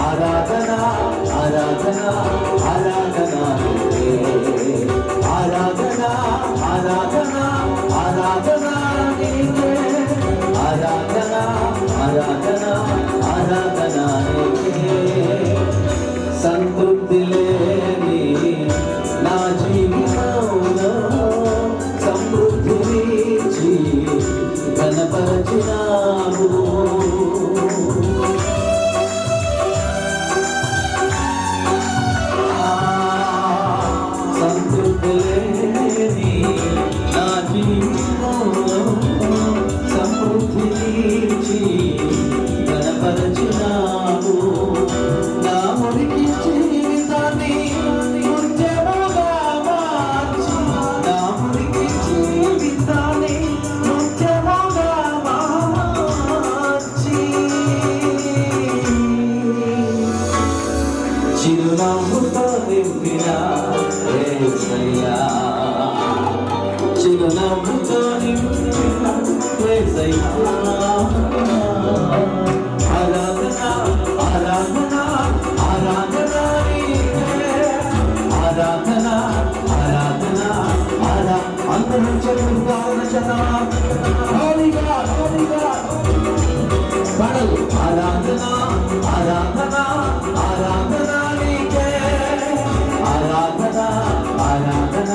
ఆరాధన ఆరాధన ఆరాధన నీకే, ఆరాధన ఆరాధన ఆరాధన నీకే, ఆరాధన ఆరాధన ఆరాధన నీకే. సంతృప్తి లేని నా జీవితంలో సమృద్ధినిచ్చి ఘనపరచినావు. చిరునవ్వుతో నింపిన యేసయ్యా, చిరునవ్వుతో నింపిన యేసయ్యా. ఆరాధన ఆరాధన ఆరాధన నీకే, ఆరాధన ఆరాధన ఆరాధన. అందరూ చెప్పుగా ఉన్న శతమానం హోలీగా హోలీగా పాడలు. ఆరాధన ఆరాధన ఆరాధన నీకే, ఆరాధన ఆరాధన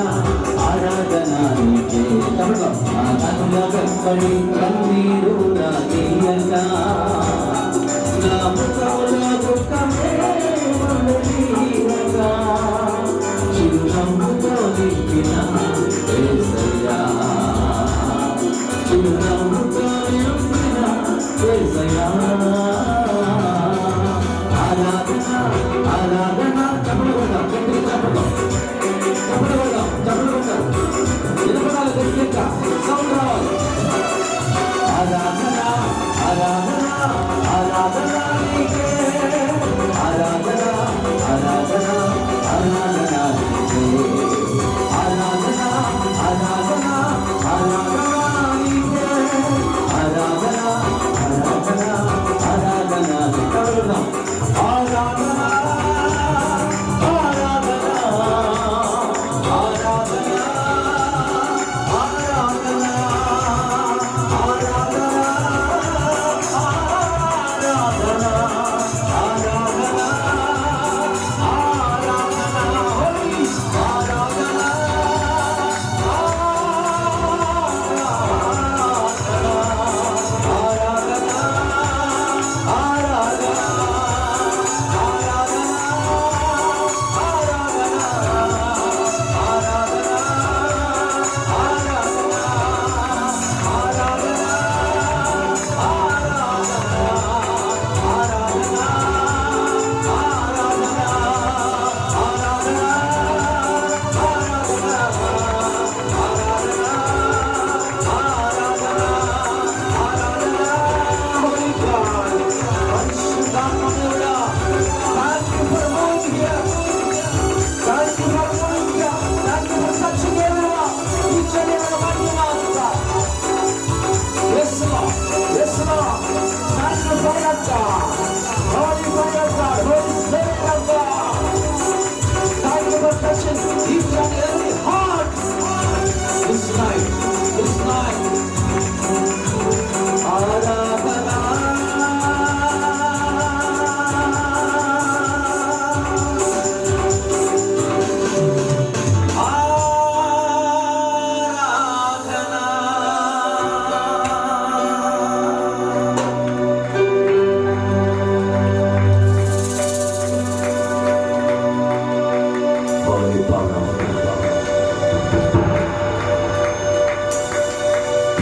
ఆరాధన నీకే. కనులగప్పడి కన్నీరు నాదీయగా, నా ముఖములో దుఃఖమే మనీయగా. చిరునవ్వుతో నింపిన యేసయ్యా, చిరునవ్వుతో నింపిన యేసయ్యా. ఆరాధన ఆరాధన. చప్పట్లు కొడదాం, గట్టిగా చప్పట్లు, చప్పట్లు కొడదాం, చప్పట్లు కొడదాం. వినపడాలి గట్టిగా, సౌండ్ రావాలి. ఆరాధన ఆరాధన ఆరాధన నీకే, ఆరాధన ఆరాధన ఆరాధన నీకే, ఆరాధన ఆరాధన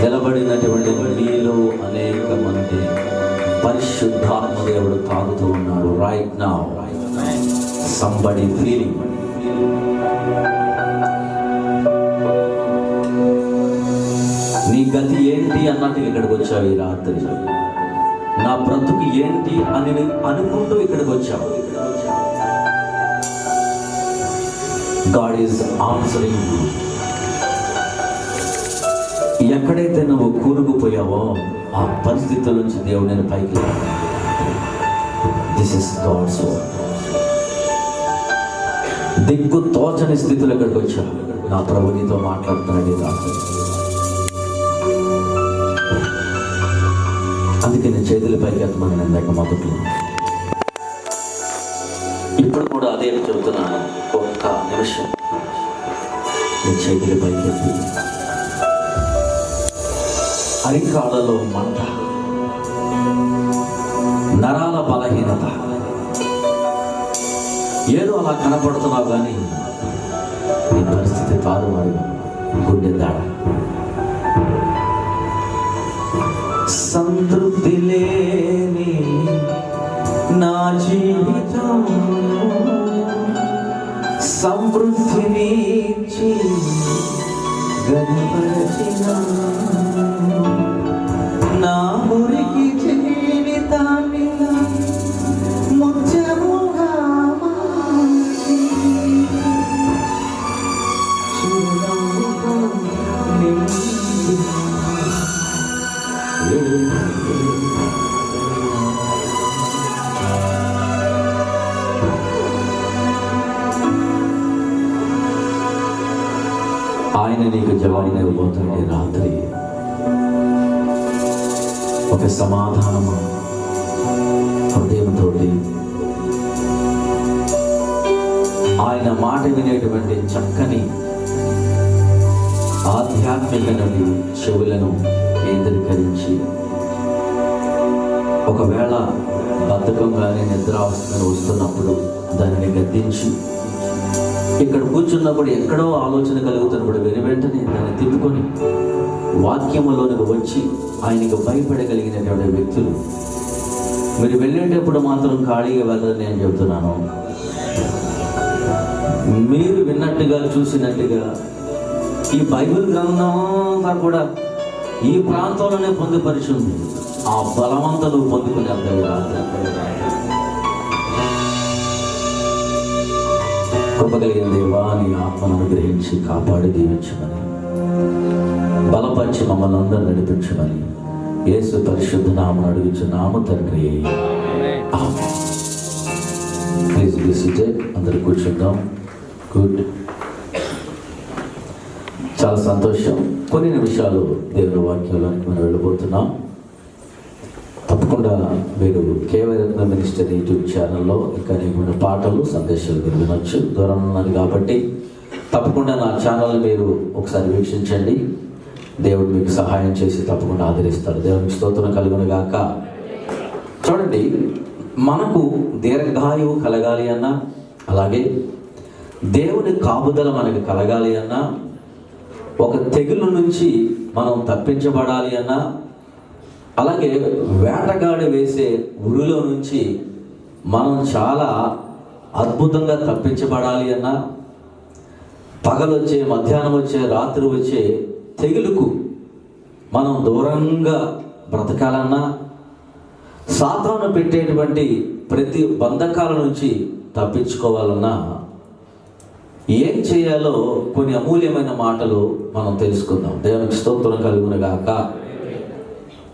నిలబడినటువంటి మీలో అనేక మంది పరిశుద్ధాత్మ దేవుడు తాగుతూ ఉన్నారు. Right now somebody feeling. నీ గతి ఏంటి అన్నట్టు ఇక్కడికి వచ్చావు ఈ రాత్రి. నా బ్రతుకు ఏంటి అని అనుకుంటూ ఇక్కడికి వచ్చావు. God is answering. ఎక్కడైతే నువ్వు కూరుకుపోయావో ఆ పరిస్థితుల నుంచి దేవుడు నేను పైకి లేపాడు. This is god's work. దిక్కు తోచని స్థితిలో ఇక్కడికి వచ్చావు. నా ప్రభు నీతో మాట్లాడుతున్నాడు ఈ రాత్రి. అందుకే నేను చేతుల పైకి ఎత్తమని నేను దగ్గర మొదట్లో ఇప్పుడు కూడా అదే చెబుతున్నాను. ఒక్క నిమిషం నీ చేతుల పైకి ఎత్తి అరికాళ్ళలో మంట, నరాల బలహీనత, ఏదో అలా కనపడుతున్నావు కానీ నీ పరిస్థితి తారుమారుగా, గుండె దాడ, సంతృప్తి లేని నా జీవితం సమృద్ధినిచ్చి గణపరచిన నా ఊరికి జీవితాన్ని ముత్యముగా మార్చి చిరునవ్వుగా నింపి ఆయన నీకు జవాబు ఇవ్వబోతుండే రాత్రి. ఒక సమాధానము హృదయంతో ఆయన మాట వినేటువంటి చక్కని ఆధ్యాత్మిక చెవులను కేంద్రీకరించి, ఒకవేళ బద్ధకంగానే నిద్రావస్థను వస్తున్నప్పుడు దానిని గద్దించి, ఇక్కడ కూర్చున్నప్పుడు ఎక్కడో ఆలోచన కలుగుతున్నప్పుడు వెంటనే దాన్ని తిప్పుకొని వాక్యములోనికి వచ్చి ఆయనకు భయపడగలిగినటువంటి వ్యక్తులు మీరు వెళ్ళేటప్పుడు మాత్రం ఖాళీగా వెళ్ళదని నేను చెబుతున్నాను. మీరు విన్నట్టుగా చూసినట్టుగా ఈ బైబిల్ గ్రంథం కూడా ఈ ప్రాంతంలోనే పొందుపరిచింది. ఆ బలవంతులు పొందుకునే కృపగలిగిన దేవా, నీ ఆత్మను అనుగ్రహించి కాపాడి దీవించమని, బలపరిచి మమ్మల్ని అందరూ నడిపించమని యేసు పరిశుద్ధ నామమున అడుగుచున్నాము తండ్రి. ఆమేన్. Please be seated. అందరూ కూర్చుందాం. గుడ్. చాలా సంతోషం. కొన్ని నిమిషాలు దేవుని వాక్యంలోకి మనం వెళ్ళబోతున్నాం. తప్పకుండా మీరు కేవైరత్న మినిస్టర్ యూట్యూబ్ ఛానల్లో ఇంకా నేను పాటలు సందేశాలు మీరు వినొచ్చు. దూరం ఉన్నారు కాబట్టి తప్పకుండా నా ఛానల్ మీరు ఒకసారి వీక్షించండి. దేవుడు మీకు సహాయం చేసి తప్పకుండా ఆదరిస్తాడు. దేవునికి స్తోత్రం కలుగును గాక. చూడండి, మనకు దీర్ఘాయువు కలగాలి అన్నా, అలాగే దేవుని కాపుదల మనకు కలగాలి అన్నా, ఒక తెగులు నుంచి మనం తప్పించబడాలి అన్నా, అలాగే వేటగాడి వేసే ఉరిలో నుంచి మనం చాలా అద్భుతంగా తప్పించబడాలి అన్నా, పగలొచ్చే, మధ్యాహ్నం వచ్చే, రాత్రి వచ్చే తెగులుకు మనం దూరంగా బ్రతకాలన్నా, సాతాను పెట్టేటువంటి ప్రతి బంధకాల నుంచి తప్పించుకోవాలన్నా ఏం చేయాలో కొన్ని అమూల్యమైన మాటలు మనం తెలుసుకుందాం. దేవునికి స్తోత్రం కలుగును గాక.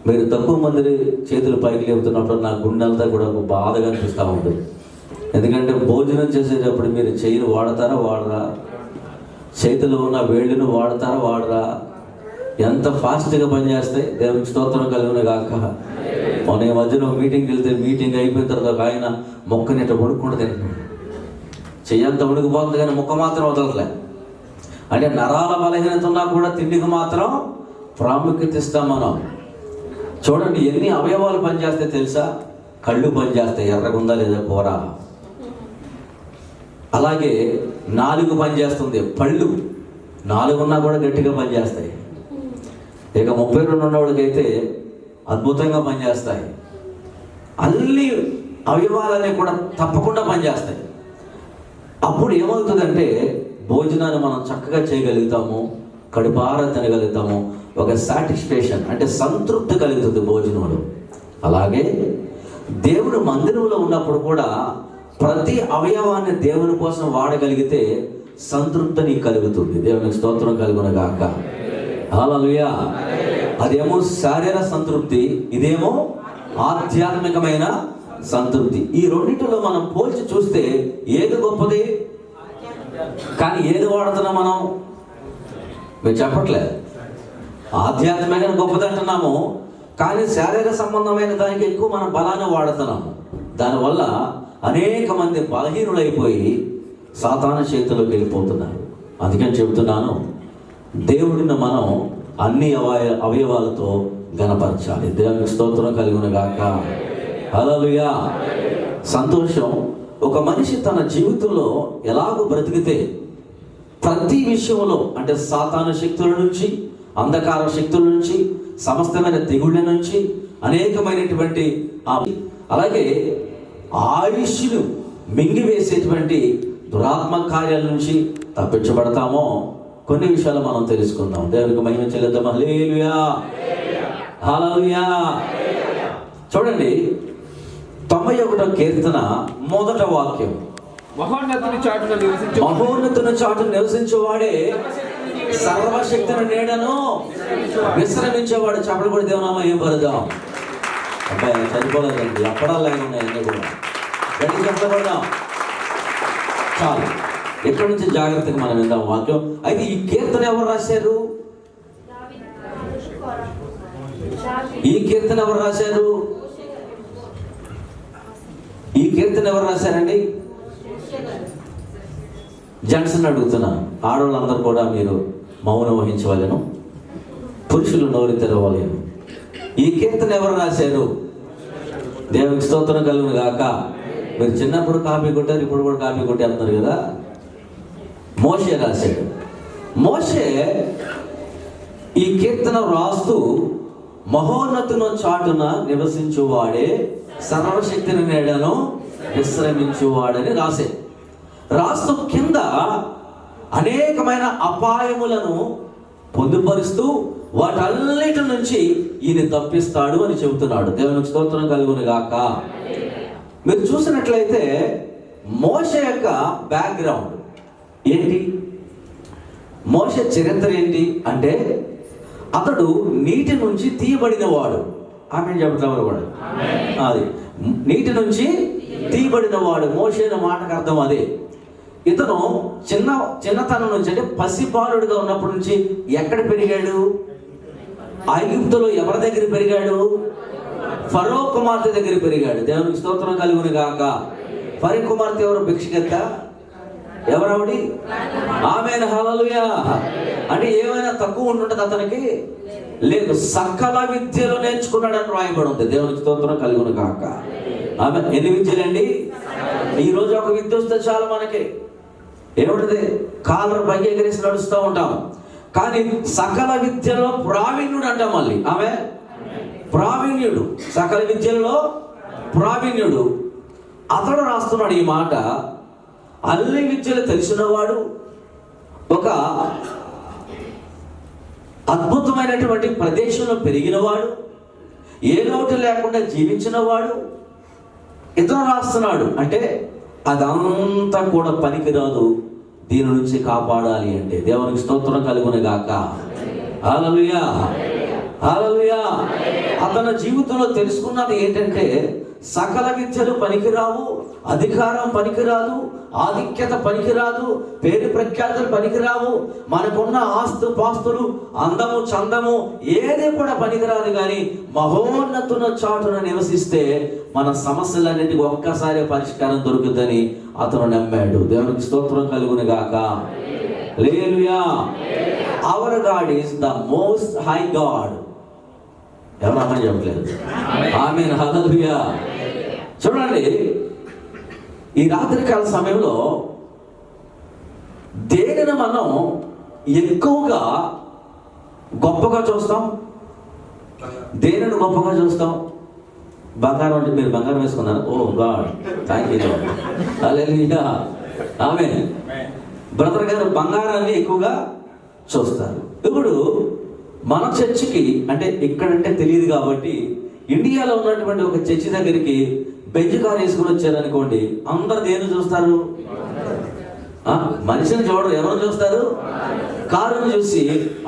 మీరు తక్కువ మంది చేతులు పైకి లేపుతున్నప్పుడు నా గుండెలతో కూడా బాధగా అనిపిస్తూ ఉంటుంది. ఎందుకంటే భోజనం చేసేటప్పుడు మీరు చెయ్యిని వాడతారా వాడరా, చేతిలో ఉన్న వేళ్ళను వాడతారా వాడరా, ఎంత ఫాస్ట్గా పనిచేస్తాయి. దేవునికి స్తోత్రం కలుగును గాక. మొన్న ఈ మధ్యన మీటింగ్కి వెళ్తే మీటింగ్ అయిపోయిన తర్వాత ఆయన మొక్కని ఇట్లా ఉడుక్కుంటూ తింటున్నాడు. చెయ్యంత ఉడికిపోతుంది కానీ ముక్క మాత్రం వదలట్లే. అంటే నరాల బలహీనత ఉన్నా కూడా తిండికి మాత్రం ప్రాముఖ్యత ఇస్తాం మనం. చూడండి, ఎన్ని అవయవాలు పనిచేస్తాయి తెలుసా? కళ్ళు పనిచేస్తాయి, ఎర్రగుందా లేదా కూర. అలాగే నాలుగు పనిచేస్తుంది, పళ్ళు 4 ఉన్నా కూడా గట్టిగా పనిచేస్తాయి. ఇక 32 ఉన్నవాడికైతే అద్భుతంగా పనిచేస్తాయి. అన్ని అవయవాలన్నీ కూడా తప్పకుండా పనిచేస్తాయి. అప్పుడు ఏమవుతుందంటే భోజనాన్ని మనం చక్కగా చేయగలుగుతాము, కడుపారా తినగలుగుతాము, ఒక సాటిస్ఫాక్షన్ అంటే సంతృప్తి కలుగుతుంది భోజనంలో. అలాగే దేవుడు మందిరంలో ఉన్నప్పుడు కూడా ప్రతి అవయవాన్ని దేవుని కోసం వాడగలిగితే సంతృప్తి నీకు కలుగుతుంది. దేవునికి స్తోత్రం కలుగునగాక. హల్లెలూయా. అదేమో శారీరక సంతృప్తి, ఇదేమో ఆధ్యాత్మికమైన సంతృప్తి. ఈ రెండింటిలో మనం పోల్చి చూస్తే ఏది గొప్పది? కానీ ఏది వాడుతున్నాం మనం? మీరు చెప్పట్లేదు. ఆధ్యాత్మికంగా గొప్పది అంటున్నాము, కానీ శారీరక సంబంధమైన దానికి ఎక్కువ మనం బలాన్ని వాడుతున్నాము. దానివల్ల అనేక మంది బలహీనులైపోయి సాతాను చేతిలోకి వెళ్ళిపోతున్నారు. అందుకని చెబుతున్నాను, దేవుడిని మనం అన్ని అవయవాలతో గణపరచాలి. దేవునికి స్తోత్రం కలుగునగాక. హల్లెలూయా. సంతోషం. ఒక మనిషి తన జీవితంలో ఎలాగో బ్రతికితే ప్రతి విషయంలో, అంటే సాతాను శక్తుల నుంచి, అంధకార శక్తుల నుంచి, సమస్తమైన తెగుళ్ళ నుంచి, అనేకమైనటువంటి అలాగే ఆయుష్ను మింగివేసేటువంటి దురాత్మ కార్యాల నుంచి తప్పించబడతామో కొన్ని విషయాలు మనం తెలుసుకుందాం. దేవునికి మహిమ చెల్లిద్దాం. హల్లెలూయా. హల్లెలూయా. చూడండి, 91వ కీర్తన మొదట వాక్యం, మహోన్నతుని చాటున నివసించువాడే సర్వశక్తిని నీడను విశ్రమించేవాడు. చెప్పడం కూడా దేవునామా ఏం పడదాం. అబ్బాయి చనిపోలేదండి, అప్పడాలు లాగా ఉన్నాయి అన్నీ కూడా. గట్టి చెప్పబడదాం. చాలు, ఎక్కడి నుంచి జాగ్రత్తగా మనం విందాం వాక్యం. అయితే ఈ కీర్తన ఎవరు రాశారు? ఈ కీర్తన ఎవరు రాశారు? ఈ కీర్తన ఎవరు రాశారండి? జెంట్స్ని అడుగుతున్నాను. ఆడవాళ్ళందరూ కూడా మీరు మౌనం వహించవలను, పురుషులు నోరు తెరవలేను. ఈ కీర్తన ఎవరు రాశారు? దేవునికి స్తోత్రం కలుగును గాక. మీరు చిన్నప్పుడు కాపీ కొట్టారు, ఇప్పుడు కూడా కాపీ కొట్టేస్తున్నారు కదా. మోషే రాశాడు. మోషే ఈ కీర్తన రాస్తూ మహోన్నతుని చాటున నివసించువాడే సర్వశక్తిని నీడను విశ్రమించువాడని రాస్తూ కింద అనేకమైన అపాయములను పొందుపరుస్తూ వాటన్నిటి నుంచి ఈయన తప్పిస్తాడు అని చెబుతున్నాడు. దేవునికి స్తోత్రం కలుగును గాక. మీరు చూసినట్లయితే మోషే యొక్క బ్యాక్గ్రౌండ్ ఏంటి? మోషే చరిత్ర ఏంటి అంటే, అతడు నీటి నుంచి తీయబడిన వాడు. ఆమె చెబుతామని కూడా అది నీటి నుంచి తీయబడిన వాడు. మోషే అనే మాటకు అర్థం అదే. ఇతను చిన్నతనం నుంచి, అంటే పసిబాలుడిగా ఉన్నప్పటి నుంచి ఎక్కడ పెరిగాడు? ఐగుప్తులో ఎవరి దగ్గర పెరిగాడు? ఫరో కుమార్తె దగ్గర పెరిగాడు. దేవునికి స్తోత్రం కలుగును గాక. ఫరో కుమార్తె ఎవరు? భిక్షగత్త. ఎవరావిడి? ఆమేన్. హల్లెలూయా. అంటే ఏమైనా తక్కువ ఉంటుంటుంది అతనికి? లేదు, సకల విద్యలో నేర్చుకున్నాడని రాయబడి ఉంది. దేవునికి స్తోత్రం కలుగును గాక. ఆమె ఎన్ని విద్యలండి? ఈ రోజు ఒక విద్య వస్తే చాలా మనకి ఏమిటిది? కాలర్ పైకి ఎగిరేసి నడుస్తూ ఉంటాం. కానీ సకల విద్యలో ప్రావీణ్యుడు అంటాం మళ్ళీ. ఆమె ప్రావీణ్యుడు, సకల విద్యలలో ప్రావీణ్యుడు. అతడు రాస్తున్నాడు ఈ మాట. అన్ని విద్యలు తెలిసినవాడు, ఒక అద్భుతమైనటువంటి ప్రదేశంలో పెరిగినవాడు, ఏ లోటు లేకుండా జీవించినవాడు ఇతను రాస్తున్నాడు. అంటే అదంతా కూడా పనికిరాదు, దీని నుంచి కాపాడాలి అంటే. దేవునికి స్తోత్రం కలుగును గాక. హల్లెలూయా. హల్లెలూయా. అతని జీవితంలో తెలుసుకున్నది ఏంటంటే, సకల విద్యలు పనికిరావు, అధికారం పనికిరాదు, ఆధిక్యత పనికిరాదు, పేరు ప్రఖ్యాతులు పనికిరావు, మనకున్న ఆస్తు పాస్తులు, అందము చందము ఏది కూడా పనికిరాదు. కానీ మహోన్నతుల చాటున నివసిస్తే మన సమస్యలన్నిటికీ ఒక్కసారి పరిష్కారం దొరుకుతుందని అతను నమ్మాడు. దేవునికి స్తోత్రం కలుగును గాక. Hallelujah. Our God is the most high God. ఎవరు అమ్మ చెప్పలేదు? ఆమేన్. హల్లెలూయా. చూడండి, ఈ రాత్రికాల సమయంలో దేనిని మనం ఎక్కువగా గొప్పగా చూస్తాం? దేనిని గొప్పగా చూస్తాం? బంగారం అంటే మీరు బంగారం వేసుకున్నారు, oh God thank you hallelujah amen. Brother గారు బంగారాన్ని ఎక్కువగా చూస్తారు. ఇప్పుడు మన చర్చికి అంటే ఇక్కడంటే తెలియదు కాబట్టి ఇండియాలో ఉన్నటువంటి ఒక చర్చి దగ్గరికి బెంజ్ కార్ వేసుకుని వచ్చారనుకోండి, అందరు దేన్ని చూస్తారు? మనిషిని చూడరు, ఎవరు చూస్తారు? కారును చూసి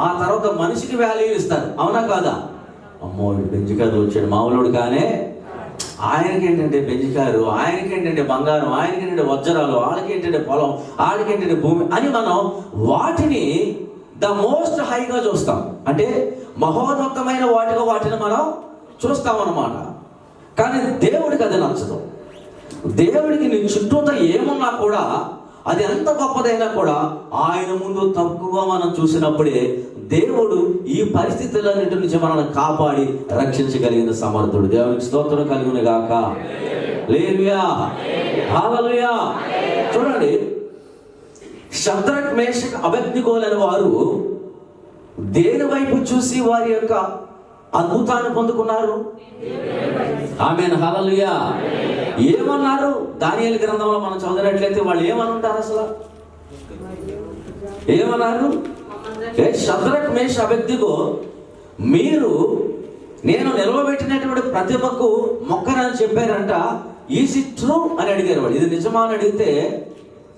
ఆ తర్వాత మనిషికి వాల్యూ ఇస్తారు. అవునా కాదా? అమ్మో బెంజ్ కారు వచ్చాడు, మామూలుడు కానీ ఆయనకేంటంటే బెంజ్ కారు, ఆయనకేంటంటే బంగారం, ఆయనకేంటంటే వజ్రాలు, వాళ్ళకేంటంటే పొలం, వాళ్ళకేంటంటే భూమి అని మనం వాటిని ద మోస్ట్ హైగా చూస్తాం. అంటే మహోన్నతమైన వాటిని మనం చూస్తాం అన్నమాట. కానీ దేవుడికి అది నచ్చదు. దేవుడికి నీ చుట్టూతో ఏమున్నా కూడా, అది ఎంత గొప్పదైనా కూడా ఆయన ముందు తక్కువ మనం చూసినప్పుడే దేవుడు ఈ పరిస్థితులన్నిటి నుంచి మనల్ని కాపాడి రక్షించగలిగిన సమర్థుడు. దేవునికి స్తోత్రం కలుగును గాక. హల్లెలూయా హల్లెలూయా. చూడండి, షద్రక్ మేషక్ అబేద్నెగోలైన వారు దేని వైపు చూసి వారి యొక్క అద్భుతాన్ని పొందుకున్నారు? ఆమేన్ హల్లెలూయా. ఏమన్నారు? దానియేలు గ్రంథంలో మనం చదివినట్లయితే వాళ్ళు ఏమని ఉంటారు? అసలు ఏమన్నారు? షద్రక్ మేషక్ అబేద్నెగో, మీరు నేను నిలవబెట్టినటువంటి ప్రతిభకు మొక్కనని చెప్పారంట. ఈజ్ ఇట్ ట్రూ అని అడిగారు వాడు. ఇది నిజమా అని అడిగితే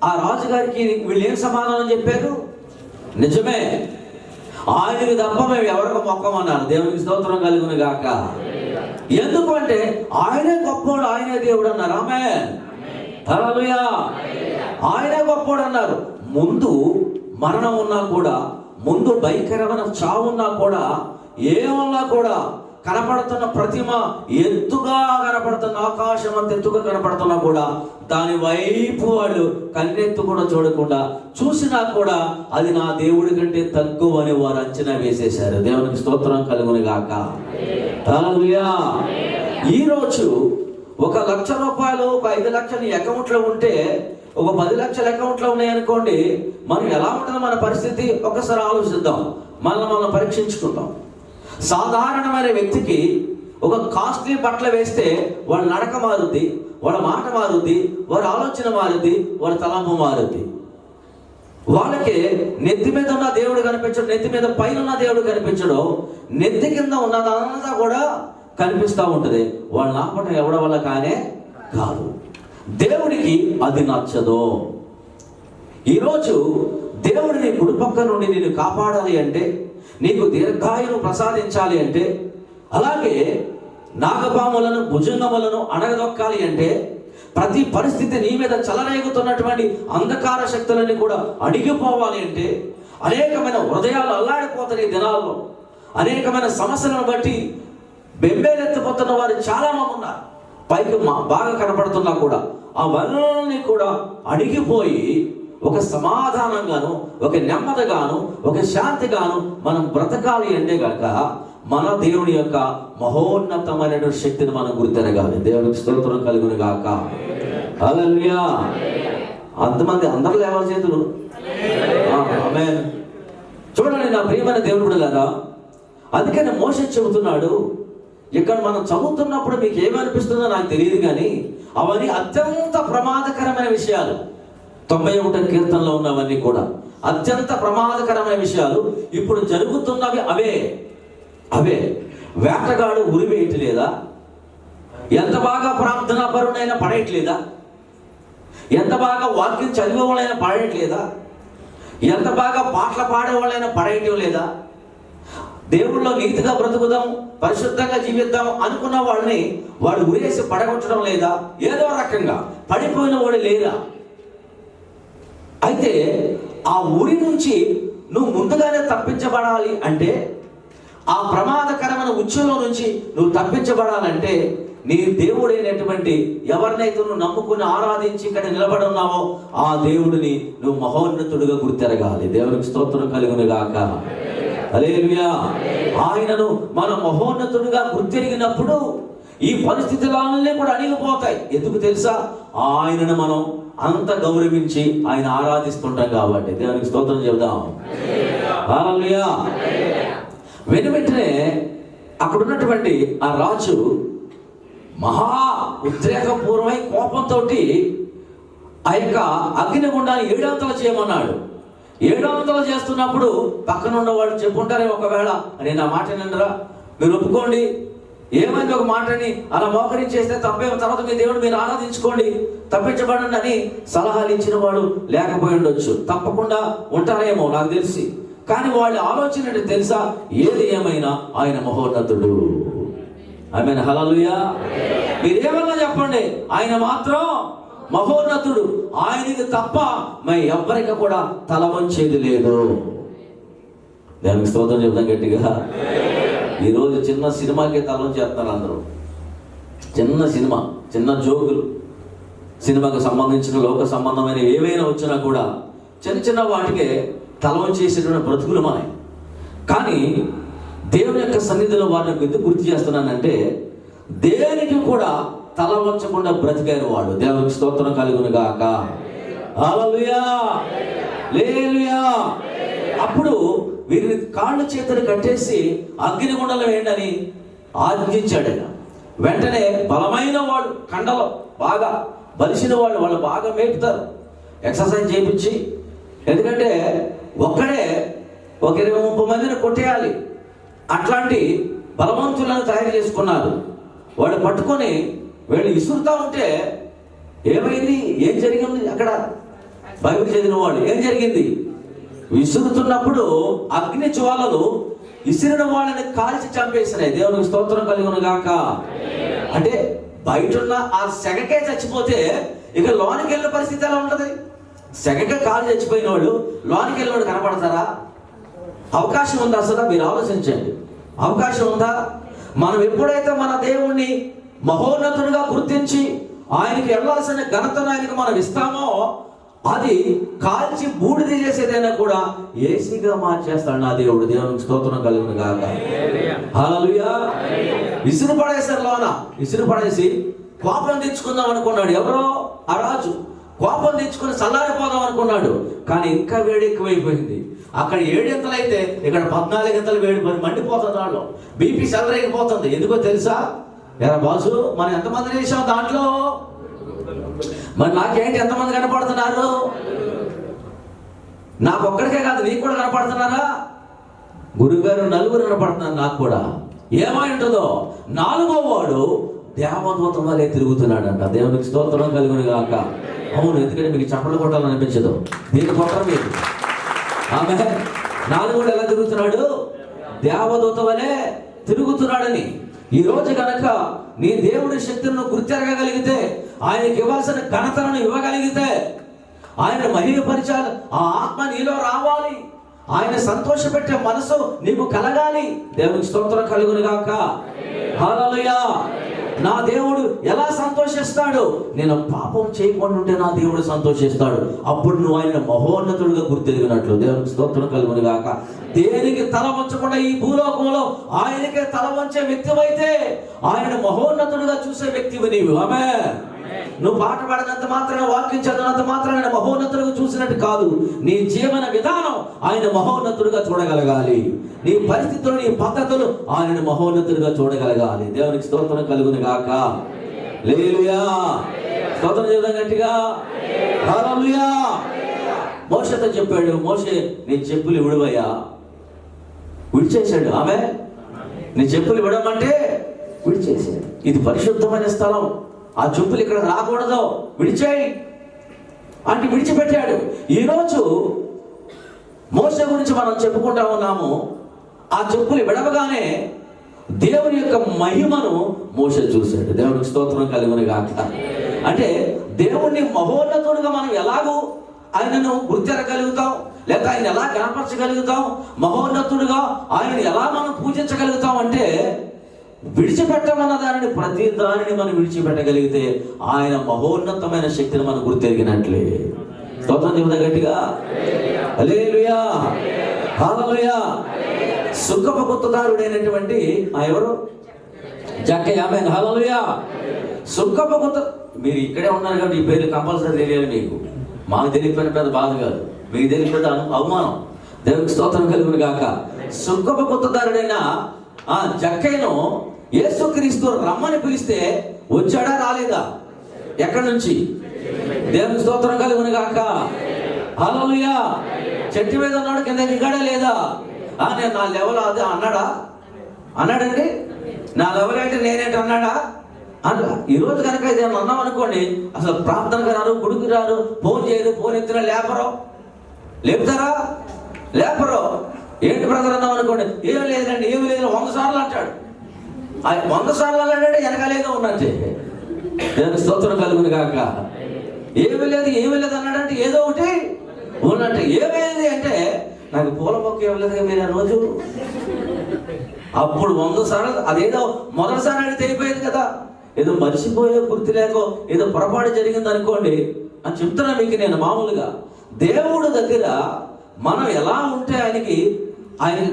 ఆ రాజుగారికి వీళ్ళు ఏం సమాధానం చెప్పారు? నిజమే, ఆయనకి తప్ప మేము ఎవరికి మొక్కమన్నారు. దేవునికి స్తోత్రం కలుగును గాక. ఎందుకు అంటే ఆయనే గొప్పోడు, ఆయనే దేవుడు అన్నారు. ఆమేన్ హల్లెలూయా. ఆయనే గొప్పోడు అన్నారు. ముందు మరణం ఉన్నా కూడా, ముందు భయంకరమైన చావున్నా కూడా, ఏమన్నా కూడా కనపడుతున్న ప్రతిమ ఎత్తుగా కనపడుతున్న, ఆకాశం అంత ఎత్తుగా కనపడుతున్నా కూడా దాని వైపు వాళ్ళు కన్నెత్తు కూడా చూడకుండా చూసినా కూడా అది నా దేవుడి కంటే తక్కువ అని వారు అంచనా వేసేశారు. దేవునికి స్తోత్రం కలుగును గాక. హల్లెలూయా. ఈరోజు 1 లక్ష రూపాయలు, ఒక 5 లక్షలు అకౌంట్లో ఉంటే, ఒక 10 లక్షల అకౌంట్లో ఉన్నాయనుకోండి, మనం ఎలా ఉంటుంది మన పరిస్థితి? ఒకసారి ఆలోచిద్దాం, మనం పరీక్షించుకుందాం. సాధారణమైన వ్యక్తికి ఒక కాస్ట్లీ బట్టలు వేస్తే వాళ్ళ నడక మారుద్ది, వాళ్ళ మాట మారుద్ది, వారి ఆలోచన మారుద్ది, వారి తలంపు మారుద్ది. వాళ్ళకి నెత్తి మీద ఉన్న దేవుడు కనిపించడు, నెత్తి మీద పైన ఉన్న దేవుడు కనిపించడు, నెత్తి కింద ఉన్నదంతా కూడా కనిపిస్తూ ఉంటుంది. వాళ్ళ నాపటం ఎవడ వల్ల కానే కాదు. దేవుడికి అది నచ్చదు. ఈరోజు దేవుడు నీ కుడి పక్క నుండి నిన్ను కాపాడాలి అంటే, నీకు దీర్ఘాయును ప్రసాదించాలి అంటే, అలాగే నాగపాములను భుజంగములను అణగదొక్కాలి అంటే, ప్రతి పరిస్థితి నీ మీద చలరేగుతున్నటువంటి అంధకార శక్తులన్నీ కూడా అడిగిపోవాలి అంటే, అనేకమైన హృదయాలు అల్లాడిపోతాయి ఈ దినాల్లో. అనేకమైన సమస్యలను బట్టి బెంబేలెత్తిపోతున్న వారు చాలా మంది ఉన్నారు. పైకి బాగా కనపడుతున్నా కూడా అవన్నీ కూడా అడిగిపోయి ఒక సమాధానంగాను, ఒక నెమ్మదిగాను, ఒక శాంతిగాను మనం బ్రతకాలి అంటే కనుక మన దేవుని యొక్క మహోన్నతమైన శక్తిని మనం గుర్తెరగాలి. దేవునికి స్తోత్రం కలుగును గాక. హల్లెలూయా. అంతమంది అందరూ లేవాలి చేతులు. ఆమేన్. చూడండి నా ప్రియమైన దేవుని బిడ్డలారా, అందుకని మోషే చెబుతున్నాడు, ఇక్కడ మనం చదువుతున్నప్పుడు మీకు ఏమనిపిస్తుందో నాకు తెలియదు కానీ అవన్నీ అత్యంత ప్రమాదకరమైన విషయాలు. 91వ కీర్తనలో ఉన్నవన్నీ కూడా అత్యంత ప్రమాదకరమైన విషయాలు. ఇప్పుడు జరుగుతున్నవి అవే. వేటగాడు ఉరి వేయట్లేదా? ఎంత బాగా ప్రార్థనా పరునైనా పడేయట్లేదా? ఎంత బాగా వాక్యం చదివే వాళ్ళైనా పడేయట్లేదా? ఎంత బాగా పాటలు పాడేవాళ్ళైనా పడేయటం లేదా? దేవుళ్ళో నీతిగా బ్రతుకుదాం, పరిశుద్ధంగా జీవిద్దాం అనుకున్న వాళ్ళని వాడు ఉరేసి పడగొట్టడం లేదా? ఏదో రకంగా పడిపోయిన వాడు లేదా? అయితే ఆ ఊరి నుంచి నువ్వు ముందుగానే తప్పించబడాలి అంటే, ఆ ప్రమాదకరమైన ఉచ్చులో నుంచి నువ్వు తప్పించబడాలంటే, నీ దేవుడైనటువంటి ఎవరినైతే నువ్వు నమ్ముకుని ఆరాధించి ఇక్కడ నిలబడి ఉన్నావో ఆ దేవుడిని నువ్వు మహోన్నతుడిగా గుర్తెరగాలి. దేవునికి స్తోత్రం కలుగును గాక. హల్లెలూయా. ఆయనను మనం మహోన్నతుడిగా గుర్తెరిగినప్పుడు ఈ పరిస్థితులన్నీ కూడా అణిగిపోతాయి. ఎందుకు తెలుసా? ఆయనను మనం అంత గౌరవించి ఆయన ఆరాధిస్తుంటాం కాబట్టి. దేవునికి స్తోత్రం చెబుదాం. హల్లెలూయా. వెంటనే అక్కడ ఉన్నటువంటి ఆ రాజు మహా ఉద్రేకపూర్వమై కోపంతో ఆ యొక్క అగ్నిగుండాన్ని 7 అంతలు చేయమన్నాడు. 7 అంతలు చేస్తున్నప్పుడు పక్కన ఉన్నవాళ్ళు చెప్పుంటారే, ఒకవేళ నేను ఆ మాట నిండరా, మీరు ఒప్పుకోండి, ఏమైంది ఒక మాటని అలా మోకరించేస్తే తప్పేమో, తర్వాత మీ దేవుడు మీరు ఆరాధించుకోండి, తప్పించబడండి అని సలహాలు ఇచ్చిన వాడు లేకపోయి ఉండొచ్చు. తప్పకుండా ఉంటారేమో నాకు తెలిసి. కానీ వాళ్ళ ఆలోచన ఏంటో తెలుసా? ఏది ఏమైనా ఆయన మహోన్నతుడు. ఆమేన్, హల్లెలూయా. మీరేమన్నా చెప్పండి, ఆయన మాత్రం మహోన్నతుడు. ఆయనకి తప్ప మరి ఎవ్వరికి కూడా తల వంచేది లేదు. దానికి స్తోత్రం చెప్తాం గట్టిగా. ఈరోజు చిన్న సినిమాకి తల వంచేస్తున్నారు అందరూ. చిన్న సినిమా, చిన్న జోకులు, సినిమాకు సంబంధించిన లోక సంబంధమైన ఏవైనా వచ్చినా కూడా చిన్న చిన్న వాటికే తల వంచేసేటువంటి బ్రతుకులు మాయ. కానీ దేవుని యొక్క సన్నిధిలో వారిని ఎందుకు గుర్తు చేస్తున్నానంటే, దేనికి కూడా తల వంచకుండా బ్రతికారు వాళ్ళు. దేవునికి స్తోత్రం కలుగును గాక. హల్లెలూయా, హల్లెలూయా. అప్పుడు వీరిని కాళ్ళు చేతులు కట్టేసి అగ్నిగుండంలో వేయండి ఆజ్ఞించాడు ఆయన. వెంటనే బలమైన వాళ్ళు, కండలో బాగా బలిసిన వాళ్ళు బాగా మేపుతారు, ఎక్సర్సైజ్ చేయించి. ఎందుకంటే ఒక్కడే ఒక 20-30 మందిని కొట్టేయాలి. అట్లాంటి బలవంతులను తయారు చేసుకున్నారు. వాళ్ళు పట్టుకొని వీళ్ళు విసురుతూ ఉంటే ఏమైంది, ఏం జరిగింది అక్కడ? బైబిల్ చదివిన వాళ్ళు ఏం జరిగింది? విసురుతున్నప్పుడు అగ్ని జ్వాలలు విసిరిన వాళ్ళని కాల్చి చంపేసినాయి. దేవునికి స్తోత్రం కలుగును గాక. అంటే బయట ఉన్న ఆ సెగకే చచ్చిపోతే ఇక లోనికి వెళ్ళిన పరిస్థితి ఎలా ఉంటుంది? సెగకే కాలు చచ్చిపోయిన వాళ్ళు లోనికి వెళ్ళిన వాడు కనపడతారా? అవకాశం ఉందా అసలు? మీరు ఆలోచించండి. అవకాశం ఉందా? మనం ఎప్పుడైతే మన దేవుణ్ణి మహోన్నతుడిగా గుర్తించి ఆయనకి వెళ్ళాల్సిన ఘనతను ఆయనకు మనం ఇస్తామో, అది కాల్చి బూడిద చేసేదైనా కూడా ఏసీగా మార్చేస్తాడు నా దేవుడు. దేవునికి స్తోత్రం కలుగును గాక. హల్లెలూయా. విసురు పడేశారు లోన. విసురు పడేసి కోపం తెచ్చుకుందాం అనుకున్నాడు. ఎవరో ఆ రాజు కోపం తెచ్చుకుని చల్లారిపోదాం అనుకున్నాడు. కానీ ఇంకా వేడి ఎక్కువైపోయింది. అక్కడ 7 అంతలు అయితే ఇక్కడ 14 అంతలు వేడి మండిపోతుంది. వాళ్ళు బీపీ చల్లరైపోతుంది. ఎందుకో తెలుసా? ఎరా బాసు, మనం ఎంతమంది చేసాం దాంట్లో? మరి నాకేంటి, ఎంతమంది కనపడుతున్నారు? నాకు ఒక్కడికే కాదు, నీకు కూడా కనపడుతున్నారా? గురుగారు 4 కనపడుతున్నారు నాకు కూడా. ఏమై ఉంటుందో? 4వ వాడు దేవదూత వలె తిరుగుతున్నాడంట. దేవునికి స్తోత్రం కలుగును గాక. అవును, ఎందుకంటే మీకు చప్పట్లు కొట్టాలనిపించదు, దీన్ని కొట్టరు మీరు. ఆమె 4వ ఎలా తిరుగుతున్నాడు? దేవదూత వలె తిరుగుతున్నాడని. ఈ రోజు కనుక నీ దేవుడి శక్తులను గుర్తిరగలిగితే, ఆయనకి ఇవ్వాల్సిన ఘనతలను ఇవ్వగలిగితే, ఆయన మహిమపరిచాలి, ఆ ఆత్మ నీలో రావాలి, ఆయన సంతోషపెట్టే మనసు నీకు కలగాలి. దేవునికి స్తోత్రం కలుగును గాక. హల్లెలూయా. నా దేవుడు ఎలా సంతోషిస్తాడు? నేను పాపం చేయకుండా ఉంటే నా దేవుడు సంతోషిస్తాడు. అప్పుడు నువ్వు ఆయన మహోన్నతుడిగా గుర్తెరిగినట్లు. దేవునికి స్తోత్రం కలుగును గాక. దేనికి తల వంచకుండా ఈ భూలోకంలో ఆయనకే తల వంచే వ్యక్తివైతే ఆయన మహోన్నతుడిగా చూసే వ్యక్తివి నీవు. ఆమేన్. నువ్వు పాట పాడినంత మాత్రాన, వాక్యం చదివినంత మాత్రాన మహోన్నతుడిగా చూసినట్టు కాదు. నీ జీవన విధానం ఆయన మహోన్నతుడిగా చూడగలగాలి. నీ పరిస్థితులు, నీ పద్ధతులు ఆయన మహోన్నతుడిగా చూడగలగాలి. దేవునికి స్తోత్రం కలుగును గాక. హల్లెలూయా. స్తోత్రం చేద్దాం గట్టిగా. హల్లెలూయా. మోషేతో చెప్పాడు, మోషే నీ చెప్పులు విడువయ్యా. విడిచేశాడు. ఆమె నీ చెప్పులు విడమంటే విడిచేసాడు. ఇది పరిశుద్ధమైన స్థలం, ఆ చెప్పులు ఇక్కడ రాకూడదు, విడిచేయి అంటే విడిచిపెట్టాడు. ఈరోజు మోషే గురించి మనం చెప్పుకుంటా ఉన్నాము. ఆ చెప్పులు విడవగానే దేవుని యొక్క మహిమను మోషే చూశాడు. దేవునికి స్తోత్రం కలుగును గాక. అంటే దేవుణ్ణి మహోన్నతుడిగా మనం ఎలాగూ ఆయనను గుర్తిరగలుగుతాం, లేక ఆయన ఎలా కనపరచగలుగుతాం, మహోన్నతుడిగా ఆయన ఎలా మనం పూజించగలుగుతాం అంటే, విడిచిపెట్టమన్న దానిని, ప్రతి దానిని మనం విడిచిపెట్టగలిగితే ఆయన మహోన్నతమైన శక్తిని మనం గుర్తెరిగినట్లే. స్తోత్రం చెబుతా గట్టిగా. హల్లెలూయా. హల్లెలూయా. సుఖపు గుత్తదారుడైనటువంటి ఎవరు? జక్కయ్య. ఆమేన్. హల్లెలూయా. సుఖపు గుత్త. మీరు ఇక్కడే ఉన్నారు కాబట్టి ఈ పేర్లు కంపల్సరీ తెలియాలి మీకు. మాకు తెలియకపోయిన పెద్ద బాధ కాదు, మీకు తెలియకపోతే అవమానం. దేవునికి స్తోత్రం కలుగును గాక. సుఖపు గుత్తదారుడైన జక్కయ్యను యేసుక్రీస్తు రమ్మని పిలిస్తే వచ్చాడా రాలేదా? ఎక్కడి నుంచి? దేవుని స్తోత్రం కలుగును గాక. హల్లెలూయా. చెట్టు మీద ఉన్నాడు, కింద దిగాడా లేదా? నేను నా లెవెల్ అదే అన్నాడండి. నా లెవెల్ అంటే నేనేంటి అన్నాడా? అలా ఈరోజు కనుక ఇది అన్నాం అనుకోండి, అసలు ప్రార్థనకు రారు, గుడికి రారు, ఫోన్ చేయరు, ఫోన్ ఎత్తిన లేపుతారా? లేపరు. ఏంటి బ్రదర్ అన్నాం అనుకోండి, ఏమి లేదండి, ఏమి లేదు 100 సార్లు అంటాడు. 100 సార్లు అన్నాడంటే వెనకాలేదో ఉన్నట్టే. దేవుని స్తోత్రం కలుగును గాక. ఏమి లేదు అన్నాడంటే ఏదో ఒకటి ఉన్నట్టు. ఏమైంది అంటే, నాకు పూల మొక్క ఇవ్వలేదు మీరు ఆ రోజు. అప్పుడు 100 సార్లు, అదేదో మొదటిసారి అడిగితే అయిపోయింది కదా. ఏదో మర్చిపోయే గుర్తు లేకో ఏదో పొరపాటు జరిగింది అనుకోండి అని చెప్తున్నా మీకు నేను. మామూలుగా దేవుడు దగ్గర మనం ఎలా ఉంటే ఆయనకి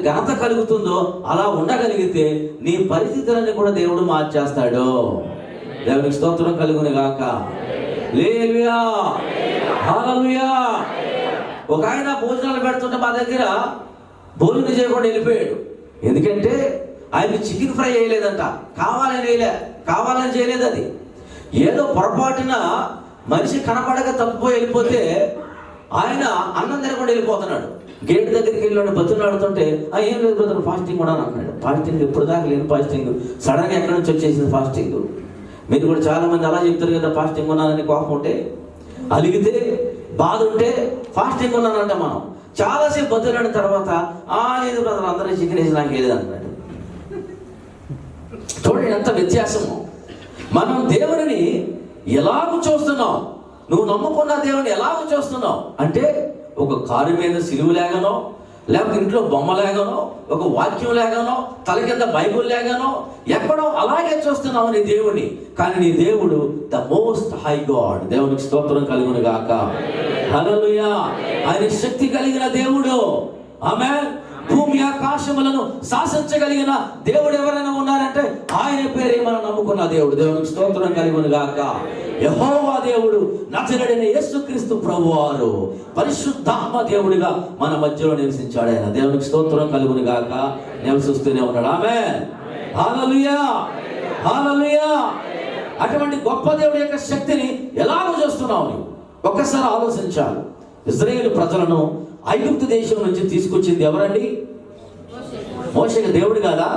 ఘనత కలుగుతుందో అలా ఉండగలిగితే నీ పరిస్థితులన్నీ కూడా దేవుడు మార్చేస్తాడు. దేవునికి స్తోత్రం కలుగును గాక. హల్లెలూయా, హల్లెలూయా. ఒక ఆయన భోజనాలు పెడుతుంటే మా దగ్గర భోజనం చేయకుండా వెళ్ళిపోయాడు. ఎందుకంటే ఆయనకి చికెన్ ఫ్రై వేయలేదంట. కావాలని చేయలేదు. అది ఏదో పొరపాటున మనిషి కనపడక తప్పిపోయి వెళ్ళిపోతే ఆయన అన్నం తినకుండా వెళ్ళిపోతున్నాడు. గేట్ దగ్గరికి వెళ్ళాడు, బతులాడుతుంటే ఏం లేదు బ్రదర్, ఫాస్టింగ్ కూడా అన్నాడు. ఫాస్టింగ్ ఎప్పుడు దాకా లేని ఫాస్టింగ్, సడన్గా ఎక్కడి నుంచి వచ్చేసింది ఫాస్టింగ్. మీరు కూడా చాలా మంది అలా చెప్తారు కదా, ఫాస్టింగ్ ఉన్నానని. కోపం ఉంటే, అలిగితే, బాధ ఉంటే ఫాస్టింగ్ ఉన్నానంట. మనం చాలాసేపు బతులాడిన తర్వాత లేదు బ్రదర్, అందరూ చికెన్ వేసి నాకు లేదు అన్నాడు. చూడండి ఎంత వ్యత్యాసము. మనం దేవుని ఎలాగూ చూస్తున్నాం, నువ్వు నమ్ముకున్న దేవుని ఎలాగూ చూస్తున్నావు అంటే, ఒక కారు మీద సిలువ లేగానో, లేకపోతే ఇంట్లో బొమ్మ లేగానో, ఒక వాక్యం లేగానో, తల కింద బైబుల్ లేగానో, ఎక్కడో అలాగే చూస్తున్నావు నీ దేవుని. కానీ నీ దేవుడు ద మోస్ట్ హై గాడ్. దేవునికి స్తోత్రం కలుగును గాక. హల్లెలూయా. ఆయన శక్తి కలిగిన దేవుడు. ఆమేన్. భూమి ఆకాశములను శాసించగలిగిన దేవుడు ఎవరైనా ఉన్నారంటే ఆయన పేరే మనం నమ్ముకున్న దేవుడు. దేవునికి స్తోత్రం కలుగును గాక. యెహోవా దేవుడు, నజరేయుడైన యేసుక్రీస్తు ప్రభువారు పరిశుద్ధాత్మ దేవుడిగా మన మధ్యలో నివసించాడు ఆయన. దేవునికి స్తోత్రం కలుగును గాక. నివసిస్తూనే ఉన్నాడు. ఆమేన్. హల్లెలూయా, హల్లెలూయా. అటువంటి గొప్ప దేవుడి యొక్క శక్తిని ఎలాగో చూస్తున్నావు నీవు. ఒక్కసారి ఆలోచించాలి. ఇశ్రాయేలు ప్రజలను ఐగుప్తు దేశం నుంచి తీసుకొచ్చింది ఎవరండి? మోషే దేవుడు కాదా?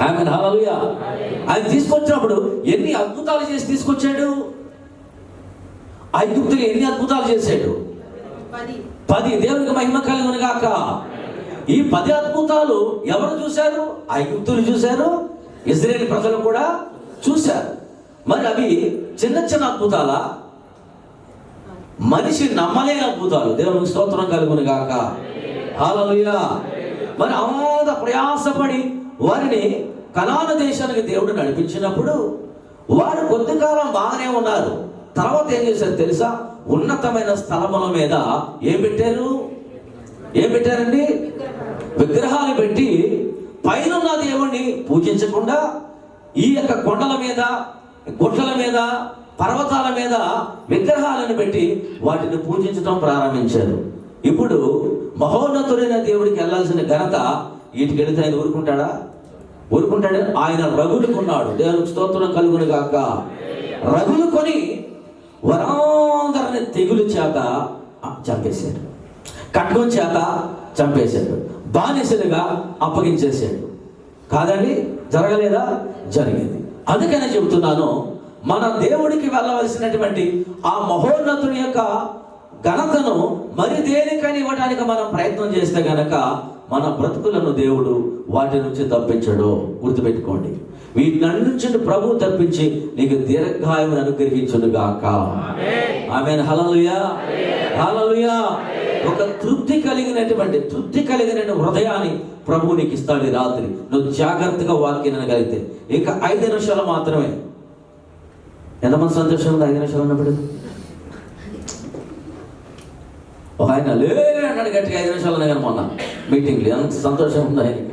ఆమేన్, హల్లెలూయా. ఆయన తీసుకొచ్చినప్పుడు ఎన్ని అద్భుతాలు చేసి తీసుకొచ్చాడు? ఐగుప్తులు ఎన్ని అద్భుతాలు చేశాడు? 10. దేవునికి మహిమ కలుగును గాక. ఈ 10 అద్భుతాలు ఎవరు చూశారు? ఐగుప్తులు చూశారు, ఇశ్రాయేలు ప్రజలు కూడా చూశారు. మరి అవి చిన్న చిన్న అద్భుతాలా? మనిషి నమ్మలేని అద్భుతాలు. దేవునికి స్తోత్రం కలుగును గాక. హల్లెలూయా. మరి అంత ప్రయాసపడి వారిని కనాను దేశానికి దేవుడు నడిపించినప్పుడు వారు కొద్ది కాలం బాగానే ఉన్నారు. తర్వాత ఏం చేశారు తెలుసా? ఉన్నతమైన స్థలముల మీద ఏం పెట్టారండి? విగ్రహాలు పెట్టి పైనున్న దేవుణ్ణి పూజించకుండా ఈ యొక్క కొండల మీద, గుట్టల మీద, పర్వతాల మీద విగ్రహాలను పెట్టి వాటిని పూజించడం ప్రారంభించారు. ఇప్పుడు మహోన్నతుడైన దేవుడికి వెళ్ళాల్సిన ఘనత వీటికి వెళితే ఆయన ఊరుకుంటాడా? ఆయన రగులుకున్నాడు. దేవునికి స్తోత్రం కలుగును గాక. రగులుకొని వరందరిని తెగులు చేత చంపేశాడు, ఖడ్గం చేత చంపేశాడు, బానిసలుగా అప్పగించేశాడు. కాదండి? జరగలేదా? జరిగింది. అందుకనే చెబుతున్నాను, మన దేవుడికి వెళ్ళవలసినటువంటి ఆ మహోన్నతుని యొక్క ఘనతను మరి దేనికని ఇవ్వడానికి మనం ప్రయత్నం చేస్తే గనక మన బ్రతుకులను దేవుడు వాటి నుంచి తప్పించడు. గుర్తుపెట్టుకోండి. వీటిని నుంచి ప్రభు తప్పించి నీకు దీర్ఘాయువును అనుగ్రహించును గాక. ఆమేన్. హల్లెలూయా, హల్లెలూయా. ఒక తృప్తి కలిగిన హృదయాన్ని ప్రభు నీకు ఇస్తాడు ఈ రాత్రి. నువ్వు జాగ్రత్తగా వాక్యం వినగలిగితే. ఇక 5 నిమిషాలు మాత్రమే. ఎంతమంది సంతోషం ఉంది 5 నిమిషాలు ఉన్నప్పుడు? ఒక ఆయన లేడు గట్టిగా 5 నిమిషాలు ఉన్నాయి కానీ మొన్న మీటింగ్లు ఎంత సంతోషం ఉంది ఆయనకి.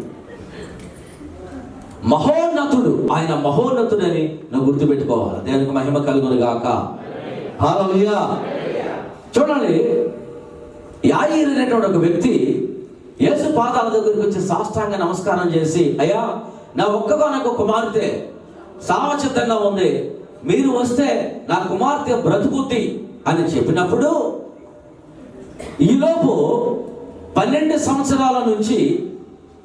మహోన్నతుడు, ఆయన మహోన్నతుడని నువ్వు గుర్తుపెట్టుకోవాలి. దేవునికి మహిమ కలుగును గాక. హల్లెలూయా. చూడండి, యాయీరు అనేటువంటి ఒక వ్యక్తి యేసు పాదాల దగ్గరికి వచ్చి సాష్టాంగ నమస్కారం చేసి, అయ్యా నా ఒక్కగానొక్క కుమార్తె సావచిత్తంగా ఉంది, మీరు వస్తే నా కుమార్తె బ్రతుకుద్ది అని చెప్పినప్పుడు, ఈలోపు 12 సంవత్సరాల నుంచి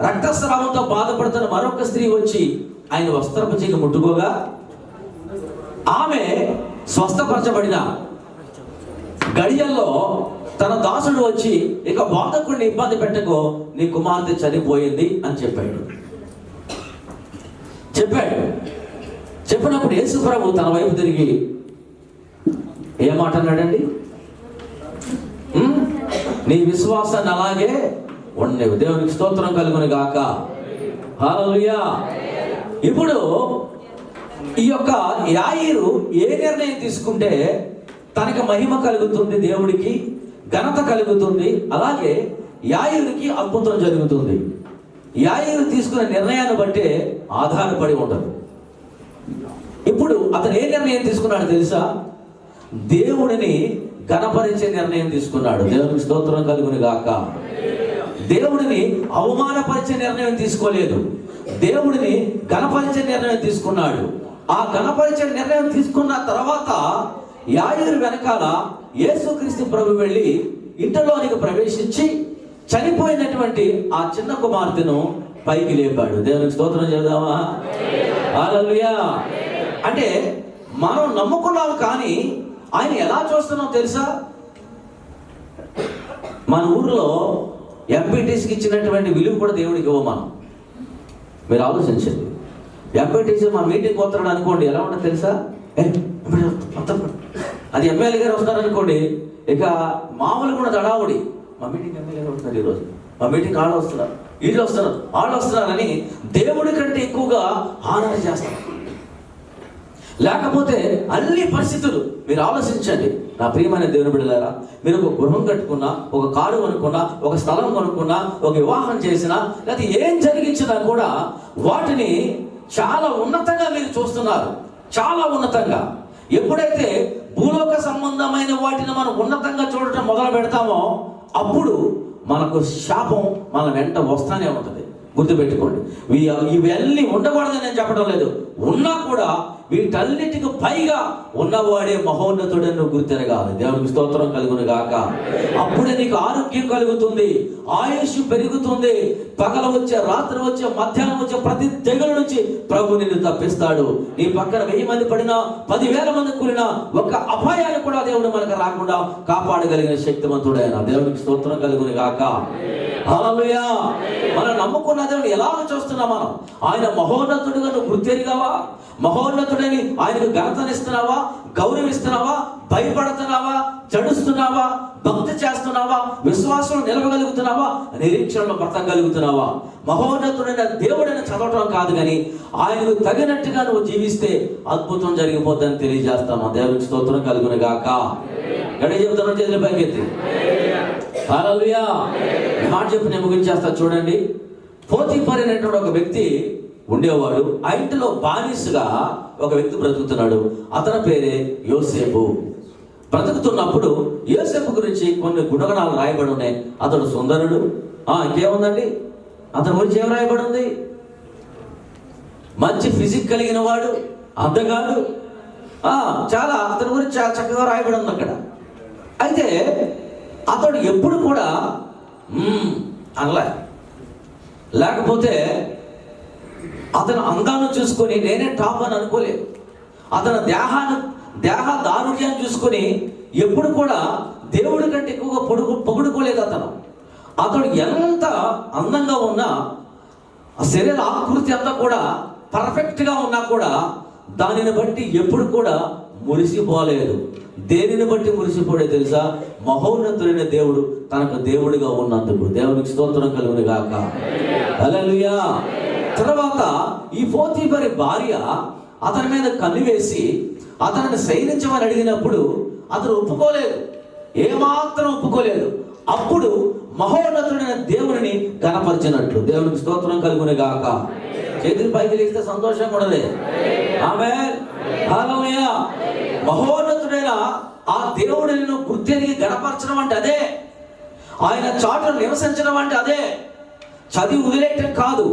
రక్తస్రావంతో బాధపడుతున్న మరొక స్త్రీ వచ్చి ఆయన వస్త్రపు చెయ్యి ముట్టుకోగా ఆమె స్వస్థపరచబడిన గడియల్లో తన దాసుడు వచ్చి, ఇక బోధకుడిని ఇబ్బంది పెట్టకో, నీ కుమార్తె చనిపోయింది అని చెప్పాడు. చెప్పినప్పుడు యేసు ప్రభు తన వైపు తిరిగి ఏమాట అన్నాడండి? నీ విశ్వాసాన్ని అలాగే ఉండేవి. దేవునికి స్తోత్రం కలుగును గాక. హల్లెలూయా. ఇప్పుడు ఈ యొక్క యాయీరు ఏ నిర్ణయం తీసుకుంటే తనకి మహిమ కలుగుతుంది, దేవుడికి ఘనత కలుగుతుంది, అలాగే యాయీరుకి అద్భుతం జరుగుతుంది. యాయీరు తీసుకునే నిర్ణయాన్ని బట్టే ఆధారపడి ఉండదు. ఇప్పుడు అతను ఏ నిర్ణయం తీసుకున్నాడు తెలుసా? దేవుడిని ఘనపరిచే నిర్ణయం తీసుకున్నాడు. దేవునికి స్తోత్రం కలుగును గాక. దేవుడిని అవమానపరిచే నిర్ణయం తీసుకోలేదు, దేవుడిని ఘనపరిచే నిర్ణయం తీసుకున్నాడు. ఆ ఘనపరిచే నిర్ణయం తీసుకున్న తర్వాత యాయీరు వెనకాల యేసుక్రీస్తు ప్రభు వెళ్ళి ఇంటిలోనికి ప్రవేశించి చనిపోయినటువంటి ఆ చిన్న కుమార్తెను పైకి లేపాడు. దేవునికి స్తోత్రం చేద్దామా? హల్లెలూయా. అంటే మనం నమ్ముకున్నాం, కానీ ఆయన ఎలా చూస్తున్నాం తెలుసా? మన ఊర్లో ఎంపీటీసీకి ఇచ్చినటువంటి విలువ కూడా దేవుడికి ఇవ్వ మనం. మీరు ఆలోచించండి. ఎంపీటీసీ మా మీటింగ్ పోతాడు అనుకోండి, ఎలా ఉంటుంది తెలుసా? అది ఎమ్మెల్యే గారు వస్తారు అనుకోండి, ఇక మామూలు కూడా దడావుడి, మా మీటింగ్ ఎమ్మెల్యే గారు వస్తున్నారు, ఈరోజు మా మీటింగ్ వాళ్ళు వస్తున్నారు, వీళ్ళు వస్తున్నారు, వాళ్ళు వస్తున్నారని దేవుడి కంటే ఎక్కువగా ఆనందం చేస్తారు. లేకపోతే అన్ని పరిస్థితులు మీరు ఆలోచించండి. నా ప్రియమైన దేవుని బిడ్డలారా, మీరు ఒక గృహం కట్టుకున్నా, ఒక కారు కొనుక్కున్నా, ఒక స్థలం కొనుక్కున్నా, ఒక వివాహం చేసినా, లేకపోతే ఏం జరిగించినా కూడా వాటిని చాలా ఉన్నతంగా మీరు చూస్తున్నారు, చాలా ఉన్నతంగా. ఎప్పుడైతే భూలోక సంబంధమైన వాటిని మనం ఉన్నతంగా చూడటం మొదలు పెడతామో అప్పుడు మనకు శాపం మన వెంట వస్తానే ఉంటుంది. గుర్తుపెట్టుకోండి. ఇవన్నీ ఉండకూడదని నేను చెప్పడం లేదు, ఉన్నా కూడా వీటన్నిటికి పైగా ఉన్నవాడే మహోన్నతుడని నువ్వు గుర్తెరగాలి. దేవునికి స్తోత్రం కలుగును గాక. అప్పుడే నీకు ఆరోగ్యం కలుగుతుంది, ఆయుష్ పెరుగుతుంది. పగల వచ్చే, రాత్రి వచ్చే, మధ్యాహ్నం వచ్చే ప్రతి తెగుల నుంచి ప్రభు నిన్ను తప్పిస్తాడు. నీ పక్కన 1000 మంది పడినా, 10,000 మంది కూలినా ఒక్క అపాయాన్ని కూడా దేవుడు మనకు రాకుండా కాపాడగలిగిన శక్తివంతుడైన దేవునికి స్తోత్రం కలుగును గాక. హల్లెలూయా. మనం నమ్ముకున్న దేవుడు ఎలాగ చూస్తున్నాం మనం? ఆయన మహోన్నతుడిగా నువ్వు గుర్తెరిగావా? మహోన్నతుడని ఆయనకు ఘనతనిస్తున్నావా? గౌరవిస్తున్నావా? భయపడుతున్నావా? జడుస్తున్నావా? భక్తి చేస్తున్నావా? విశ్వాసం నిలవగలుగుతున్నావా? నిరీక్షణలో బ్రతకగలుగుతున్నావా? మహోన్నతుడైన దేవుడని చదవటం కాదు, కానీ ఆయనకు తగినట్టుగా నువ్వు జీవిస్తే అద్భుతం జరిగిపోద్దని తెలియజేస్తాను. దేవునికి స్తోత్రం కలుగును గాక. గడి చెబుతున్నా, చేతుల పైకెత్తి. హల్లెలూయా. మాట చెప్పి నేను ముగించేస్తా. చూడండి, పోతీఫర్ అనేటువంటి ఒక వ్యక్తి ఉండేవాడు. ఆ ఇంటిలో బానిసగా ఒక వ్యక్తి బ్రతుకుతున్నాడు. అతని పేరే యోసేపు. బ్రతుకుతున్నప్పుడు యోసేపు గురించి కొన్ని గుణగణాలు రాయబడి ఉన్నాయి. అతడు సుందరుడు. ఇంకేముందండి? అతని గురించి ఏం రాయబడి ఉంది? మంచి ఫిజిక్ కలిగిన వాడు, అందగాడు. చాలా అతని గురించి చాలా చక్కగా రాయబడి ఉంది అక్కడ. అయితే అతడు ఎప్పుడు కూడా అనలే. లేకపోతే అతను అందాన్ని చూసుకొని నేనే టాప్ అని అనుకోలేదు. అతను దేహ దారుణ్యాన్ని చూసుకొని ఎప్పుడు కూడా దేవుడి కంటే ఎక్కువగా పొగుడుకోలేదు. అతడు ఎంత అందంగా ఉన్నా, ఆ శరీర ఆకృతి అంతా కూడా పర్ఫెక్ట్గా ఉన్నా కూడా దానిని బట్టి ఎప్పుడు కూడా మురిసిపోలేదు. దేనిని బట్టి మురిసిపోడే తెలుసా? మహోన్నతుడైన దేవుడు తనకు దేవుడిగా ఉన్నందుకు. దేవునికి స్తోత్రం కలుగును గాక. హల్లెలూయా. తర్వాత ఈ పోతీఫరు భార్య అతని మీద కన్ను వేసి అతనిని శయనించమని అడిగినప్పుడు అతను ఒప్పుకోలేదు, ఏమాత్రం ఒప్పుకోలేదు. అప్పుడు మహోన్నతుడైన దేవుని ఘనపరిచినట్లు. దేవునికి స్తోత్రం కలుగును గాక. చేతులు పైకి లేస్తే సంతోషంగా ఉండదు. ఆమేన్. హల్లెలూయా. మహోన్నతుడైన ఆ దేవుడిని గుర్తెరిగి గణపరచడం అంటే అదే. ఆయన చాటును నివసించడం అంటే అదే, చదివి వదిలేయటం కాదు.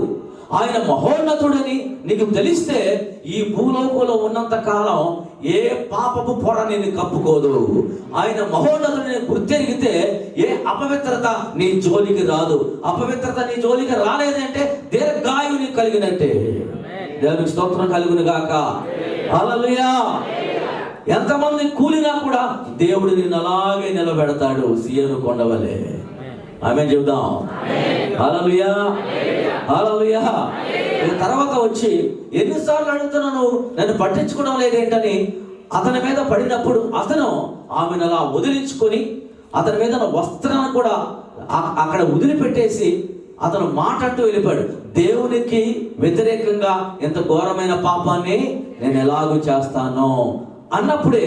ఆయన మహోన్నతుడని నీకు తెలిస్తే ఈ భూలోకంలో ఉన్నంత కాలం ఏ పాపపు పొర నిన్ను కప్పుకోదు. ఆయన మహోన్నతుడిని గుర్తెరిగితే ఏ అపవిత్రత నీ జోలికి రాదు. అపవిత్రత నీ జోలికి రాలేదంటే దీర్ఘాయువు నీకు కలిగినట్టే. దేవునికి స్తోత్రం కలుగును గాక. హల్లెలూయా. ఎంతమంది కూలినా కూడా దేవుడు నిన్ను అలాగే నిలబెడతాడు, సీయోను కొండవలే. ఆమె చెబుదాం. హల్లెలూయా, హల్లెలూయా. తర్వాత వచ్చి ఎన్నిసార్లు అడుగుతున్నాను నన్ను పట్టించుకోవడం లేదేంటని అతని మీద పడినప్పుడు అతను ఆమెను అలా వదిలించుకొని అతని మీద వస్త్రాన్ని కూడా అక్కడ వదిలిపెట్టేసి అతను మాట్లాడుతూ వెళ్ళిపోయాడు. దేవునికి వ్యతిరేకంగా ఎంత ఘోరమైన పాపాన్ని నేను ఎలాగూ చేస్తాను అన్నప్పుడే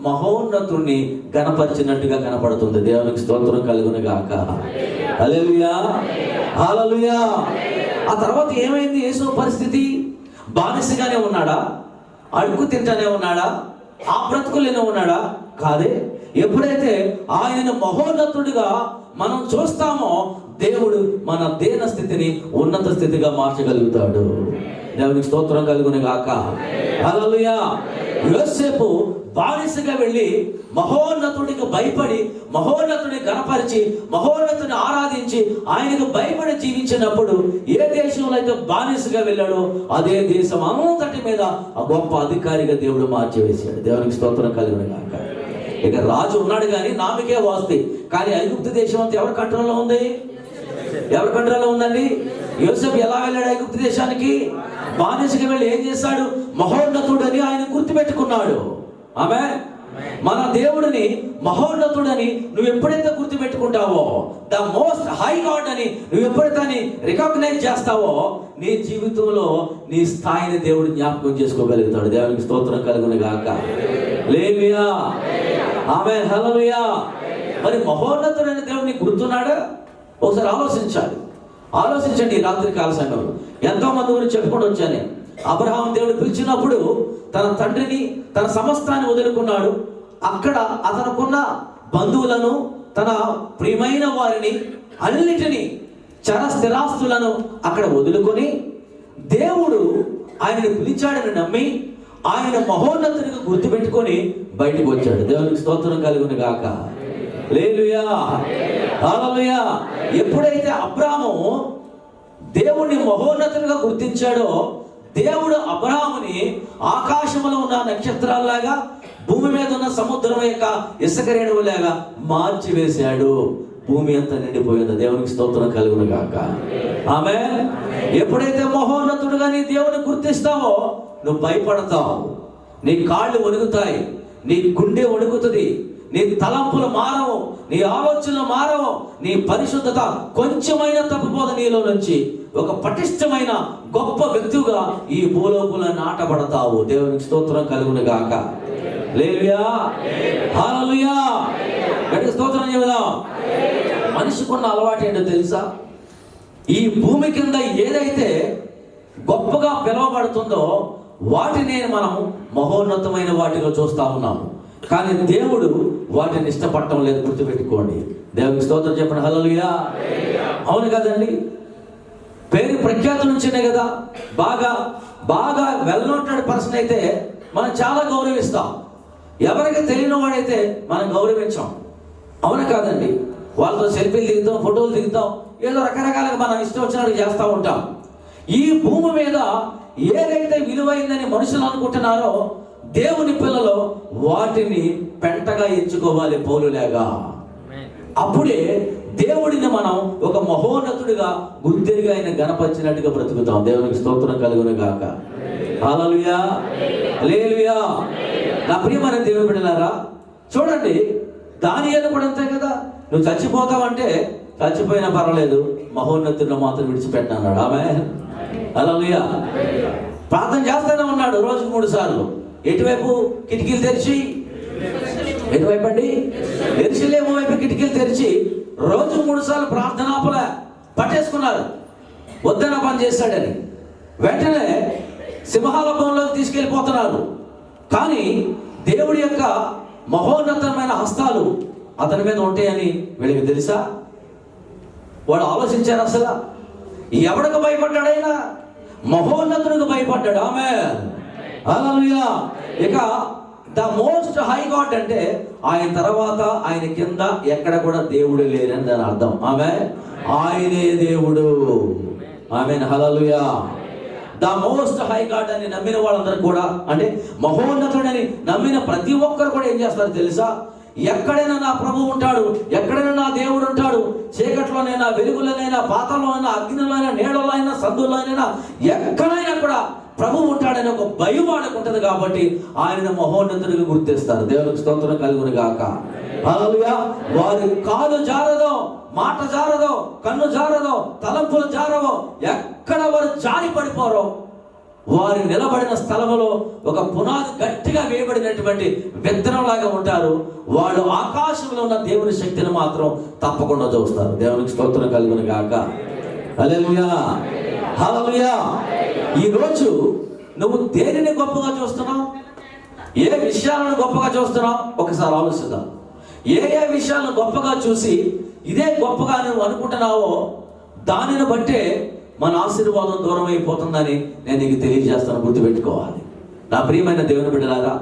మహోన్నతుణ్ణి గణపరిచినట్టుగా కనపడుతుంది. దేవునికి స్తోత్రం కలుగును గాక. హల్లెలూయా, హల్లెలూయా. ఆ తర్వాత ఏమైంది? యేసు పరిస్థితి బానిసగానే ఉన్నాడా? అడుగు తింటానే ఉన్నాడా? ఆ బ్రతుకులేనే ఉన్నాడా? కాదే. ఎప్పుడైతే ఆయనను మహోన్నతుడిగా మనం చూస్తామో దేవుడు మన దీన స్థితిని ఉన్నత స్థితిగా మార్చగలుగుతాడు. దేవునికి స్తోత్రం కలుగును గాక. హల్లెలూయా. యోసేపు బానిసగా వెళ్ళి మహోన్నతుడికి భయపడి మహోన్నతుడిని గణపరిచి మహోన్నతుడిని ఆరాధించి ఆయనకు భయపడి జీవించినప్పుడు ఏ దేశంలో అయితే బానిసగా వెళ్ళాడో అదే దేశం అంతటి మీద ఆ గొప్ప అధికారిగా దేవుడు మార్చివేశాడు. దేవునికి స్తోత్రం కలుగును గాక. ఇక రాజు ఉన్నాడు కానీ నామకే వాస్తి, కానీ ఐగుప్తు దేశం అంతా ఎవరి కంట్రోల్లో ఉంది? ఎవరి కంట్రోల్లో ఉందండి? యోసేపు ఎలా వెళ్ళాడు ఐగుప్తు దేశానికి? బానిసకి వెళ్ళి ఏం చేశాడు? మహోన్నతుడని ఆయన గుర్తుపెట్టుకున్నాడు. ఆమె మన దేవుడిని మహోన్నతుడని నువ్వు ఎప్పుడైతే గుర్తుపెట్టుకుంటావో, ద మోస్ట్ హై గాడ్ అని నువ్వు ఎప్పుడైతే రికగ్నైజ్ చేస్తావో నీ జీవితంలో నీ స్థాయిని దేవుడు జ్ఞాపకం చేసుకోగలుగుతాడు. దేవునికి స్తోత్రం కలుగును గాక. హల్లెలూయా, ఆమేన్, హల్లెలూయా. మరి మహోన్నతుడైన దేవుడిని గుర్తున్నాడా? ఒకసారి ఆలోచించండి. ఈ రాత్రి కాల సంఘంలో ఎంతో మంది గురించి చెప్పుకుంటూ వచ్చాను. అబ్రహాం దేవుడు పిలిచినప్పుడు తన తండ్రిని తన సమస్తాన్ని వదులుకున్నాడు. అక్కడ అతనుకున్న బంధువులను తన ప్రియమైన వారిని అన్నిటినీ చర స్థిరాస్తులను అక్కడ వదులుకొని దేవుడు ఆయనను పిలిచాడని నమ్మి ఆయన మహోన్నతునిగా గుర్తుపెట్టుకొని బయటకు వచ్చాడు. దేవునికి స్తోత్రం కలుగును గాక. హల్లెలూయా, హల్లెలూయా. ఎప్పుడైతే అబ్రాహాము దేవుణ్ణి మహోన్నతునిగా గుర్తించాడో దేవుడు అబ్రాహాముని ఆకాశంలో ఉన్న నక్షత్రాల్లాగా భూమి మీద ఉన్న సముద్రం యొక్క ఇసుక రేణువులాగా మార్చివేశాడు. భూమి అంతా నిండిపోయింది. దేవునికి స్తోత్రం కలుగును గాక. ఆమేన్. ఎప్పుడైతే మహోన్నతుడుగా నీ దేవుని గుర్తిస్తావో నువ్వు భయపడతావు, నీ కాళ్ళు వణుకుతాయి, నీ గుండె వణుకుతుంది, నీ తలంపులు మారవు, నీ ఆలోచనలు మారవు, నీ పరిశుద్ధత కొంచెమైన తప్పిపోదు. నీలో నుంచి ఒక పటిష్టమైన గొప్ప వ్యక్తిగా ఈ భూలోకంలో నాటబడతావు. దేవునికి స్తోత్రం కలుగును గాక. హల్లెలూయా, హల్లెలూయా. గట్టిగా స్తోత్రం చెబుదాం. మనిషికున్న అలవాటు ఏంటో తెలుసా? ఈ భూమి కింద ఏదైతే గొప్పగా పిలువబడుతుందో వాటిని మనం మహోన్నతమైన వాటిలో చూస్తా ఉన్నాము, కానీ దేవుడు వాటిని ఇష్టపడటం లేదు. గుర్తుపెట్టుకోండి. దేవునికి స్తోత్రం చెప్పండి. హల్లెలూయా. అవును కదండి. పేరు ప్రఖ్యాతుల నుంచినే కదా బాగా బాగా వెల్ నోటెడ్ పర్సన్ అయితే మనం చాలా గౌరవిస్తాం. ఎవరికి తెలియని వాడైతే మనం గౌరవించాం. అవును కాదండి. వాళ్ళతో సెల్ఫీలు దిగుతాం, ఫోటోలు దిగుతాం, ఏదో రకరకాలుగా మనం ఇష్టం వచ్చినట్టు చేస్తూ ఉంటాం. ఈ భూమి మీద ఏదైతే విలువైందని మనుషులు అనుకుంటున్నారో దేవుని పిల్లలు వాటిని పెంటగా ఎంచుకోవాలి, పౌలులాగా. అప్పుడే దేవుడిని మనం ఒక మహోన్నతుడిగా గుర్తిరిగా ఆయన గణపరిచినట్టుగా బ్రతుకుతాం. దేవునికి స్తోత్రం కలుగును గాక. హల్లెలూయా, హల్లెలూయా. నా ప్రియమైన దేవుని బిడ్డలారా, చూడండి, దానియేలు కూడా అంతే కదా. నువ్వు చచ్చిపోతావంటే చచ్చిపోయినా పర్వాలేదు, మహోన్నతుడిని మాత్రం విడిచిపెట్టినాడు. ఆమేన్, హల్లెలూయా. ప్రార్థన చేస్తూనే ఉన్నాడు రోజుకు 3 సార్లు. ఎటువైపు? కిటికీలు తెరిచి. ఎటువైపు అండి? యెరూషలేము వైపు కిటికీలు తెరిచి రోజు 3 సార్లు ప్రార్థనాపల పట్టేసుకున్నారు. వద్దన పని చేశాడని వెంటనే సింహాల భవనంలోకి తీసుకెళ్ళిపోతున్నారు. కానీ దేవుడి యొక్క మహోన్నతమైన హస్తాలు అతని మీద ఉంటాయని వీళ్ళకి తెలుసా? వాడు ఆలోచించారు అసలు ఎవడికి భయపడ్డాడు? ఆయన మహోన్నతునికి భయపడ్డాడు. ఆమేన్, హల్లెలూయా. ఇక ద మోస్ట్ హై గాడ్ అంటే ఆయన తర్వాత ఆయన కింద ఎక్కడ కూడా దేవుడు లేరని దాని అర్థం. ఆమేన్, ఆయనే దేవుడు. ఆమేన్, హల్లెలూయా. ద మోస్ట్ హై గాడ్ అని నమ్మిన వాళ్ళందరూ కూడా, అంటే మహోన్నతుడని నమ్మిన ప్రతి ఒక్కరు కూడా ఏం చేస్తారు తెలుసా? ఎక్కడైనా నా ప్రభు ఉంటాడు, ఎక్కడైనా నా దేవుడు ఉంటాడు, చీకట్లోనైనా, వెలుగులోనైనా, పాతాళంలోనైనా, అగ్నిలోనైనా, నీడలోనైనా, సందులోనైనా, ఎక్కడైనా కూడా ప్రభు ఉంటాడని ఒక భయం వాళ్ళకు ఉంటుంది. కాబట్టి ఆయన మహోన్నతుడిగా గుర్తిస్తారు. దేవునికి స్తోత్రం కలుగును గాక. హల్లెలూయా. వారి కాలు జారదో, మాట జారదో, కన్ను జారదో, తలంపులు జారవో, ఎక్కడ వారు జారి పడిపోరో, వారి నిలబడిన స్థలంలో ఒక పునాది గట్టిగా వేయబడినటువంటి విత్తనంలాగా ఉంటారు. వాళ్ళు ఆకాశంలో ఉన్న దేవుని శక్తిని మాత్రం తప్పకుండా చూస్తారు. దేవునికి స్తోత్రం కలుగును గాక. హల్లెలూయా, హల్లెలూయా. ఈరోజు నువ్వు దేనిని గొప్పగా చూస్తున్నావు? ఏ విషయాలను గొప్పగా చూస్తున్నావు? ఒకసారి ఆలోచిద్దాం. ఏ ఏ విషయాలను గొప్పగా చూసి ఇదే గొప్పగా నువ్వు అనుకుంటున్నావో దానిని బట్టే మన ఆశీర్వాదం దూరం అయిపోతుందని నేను నీకు తెలియజేస్తాను. గుర్తుపెట్టుకోవాలి నా ప్రియమైన దేవుని బిడ్డలారా.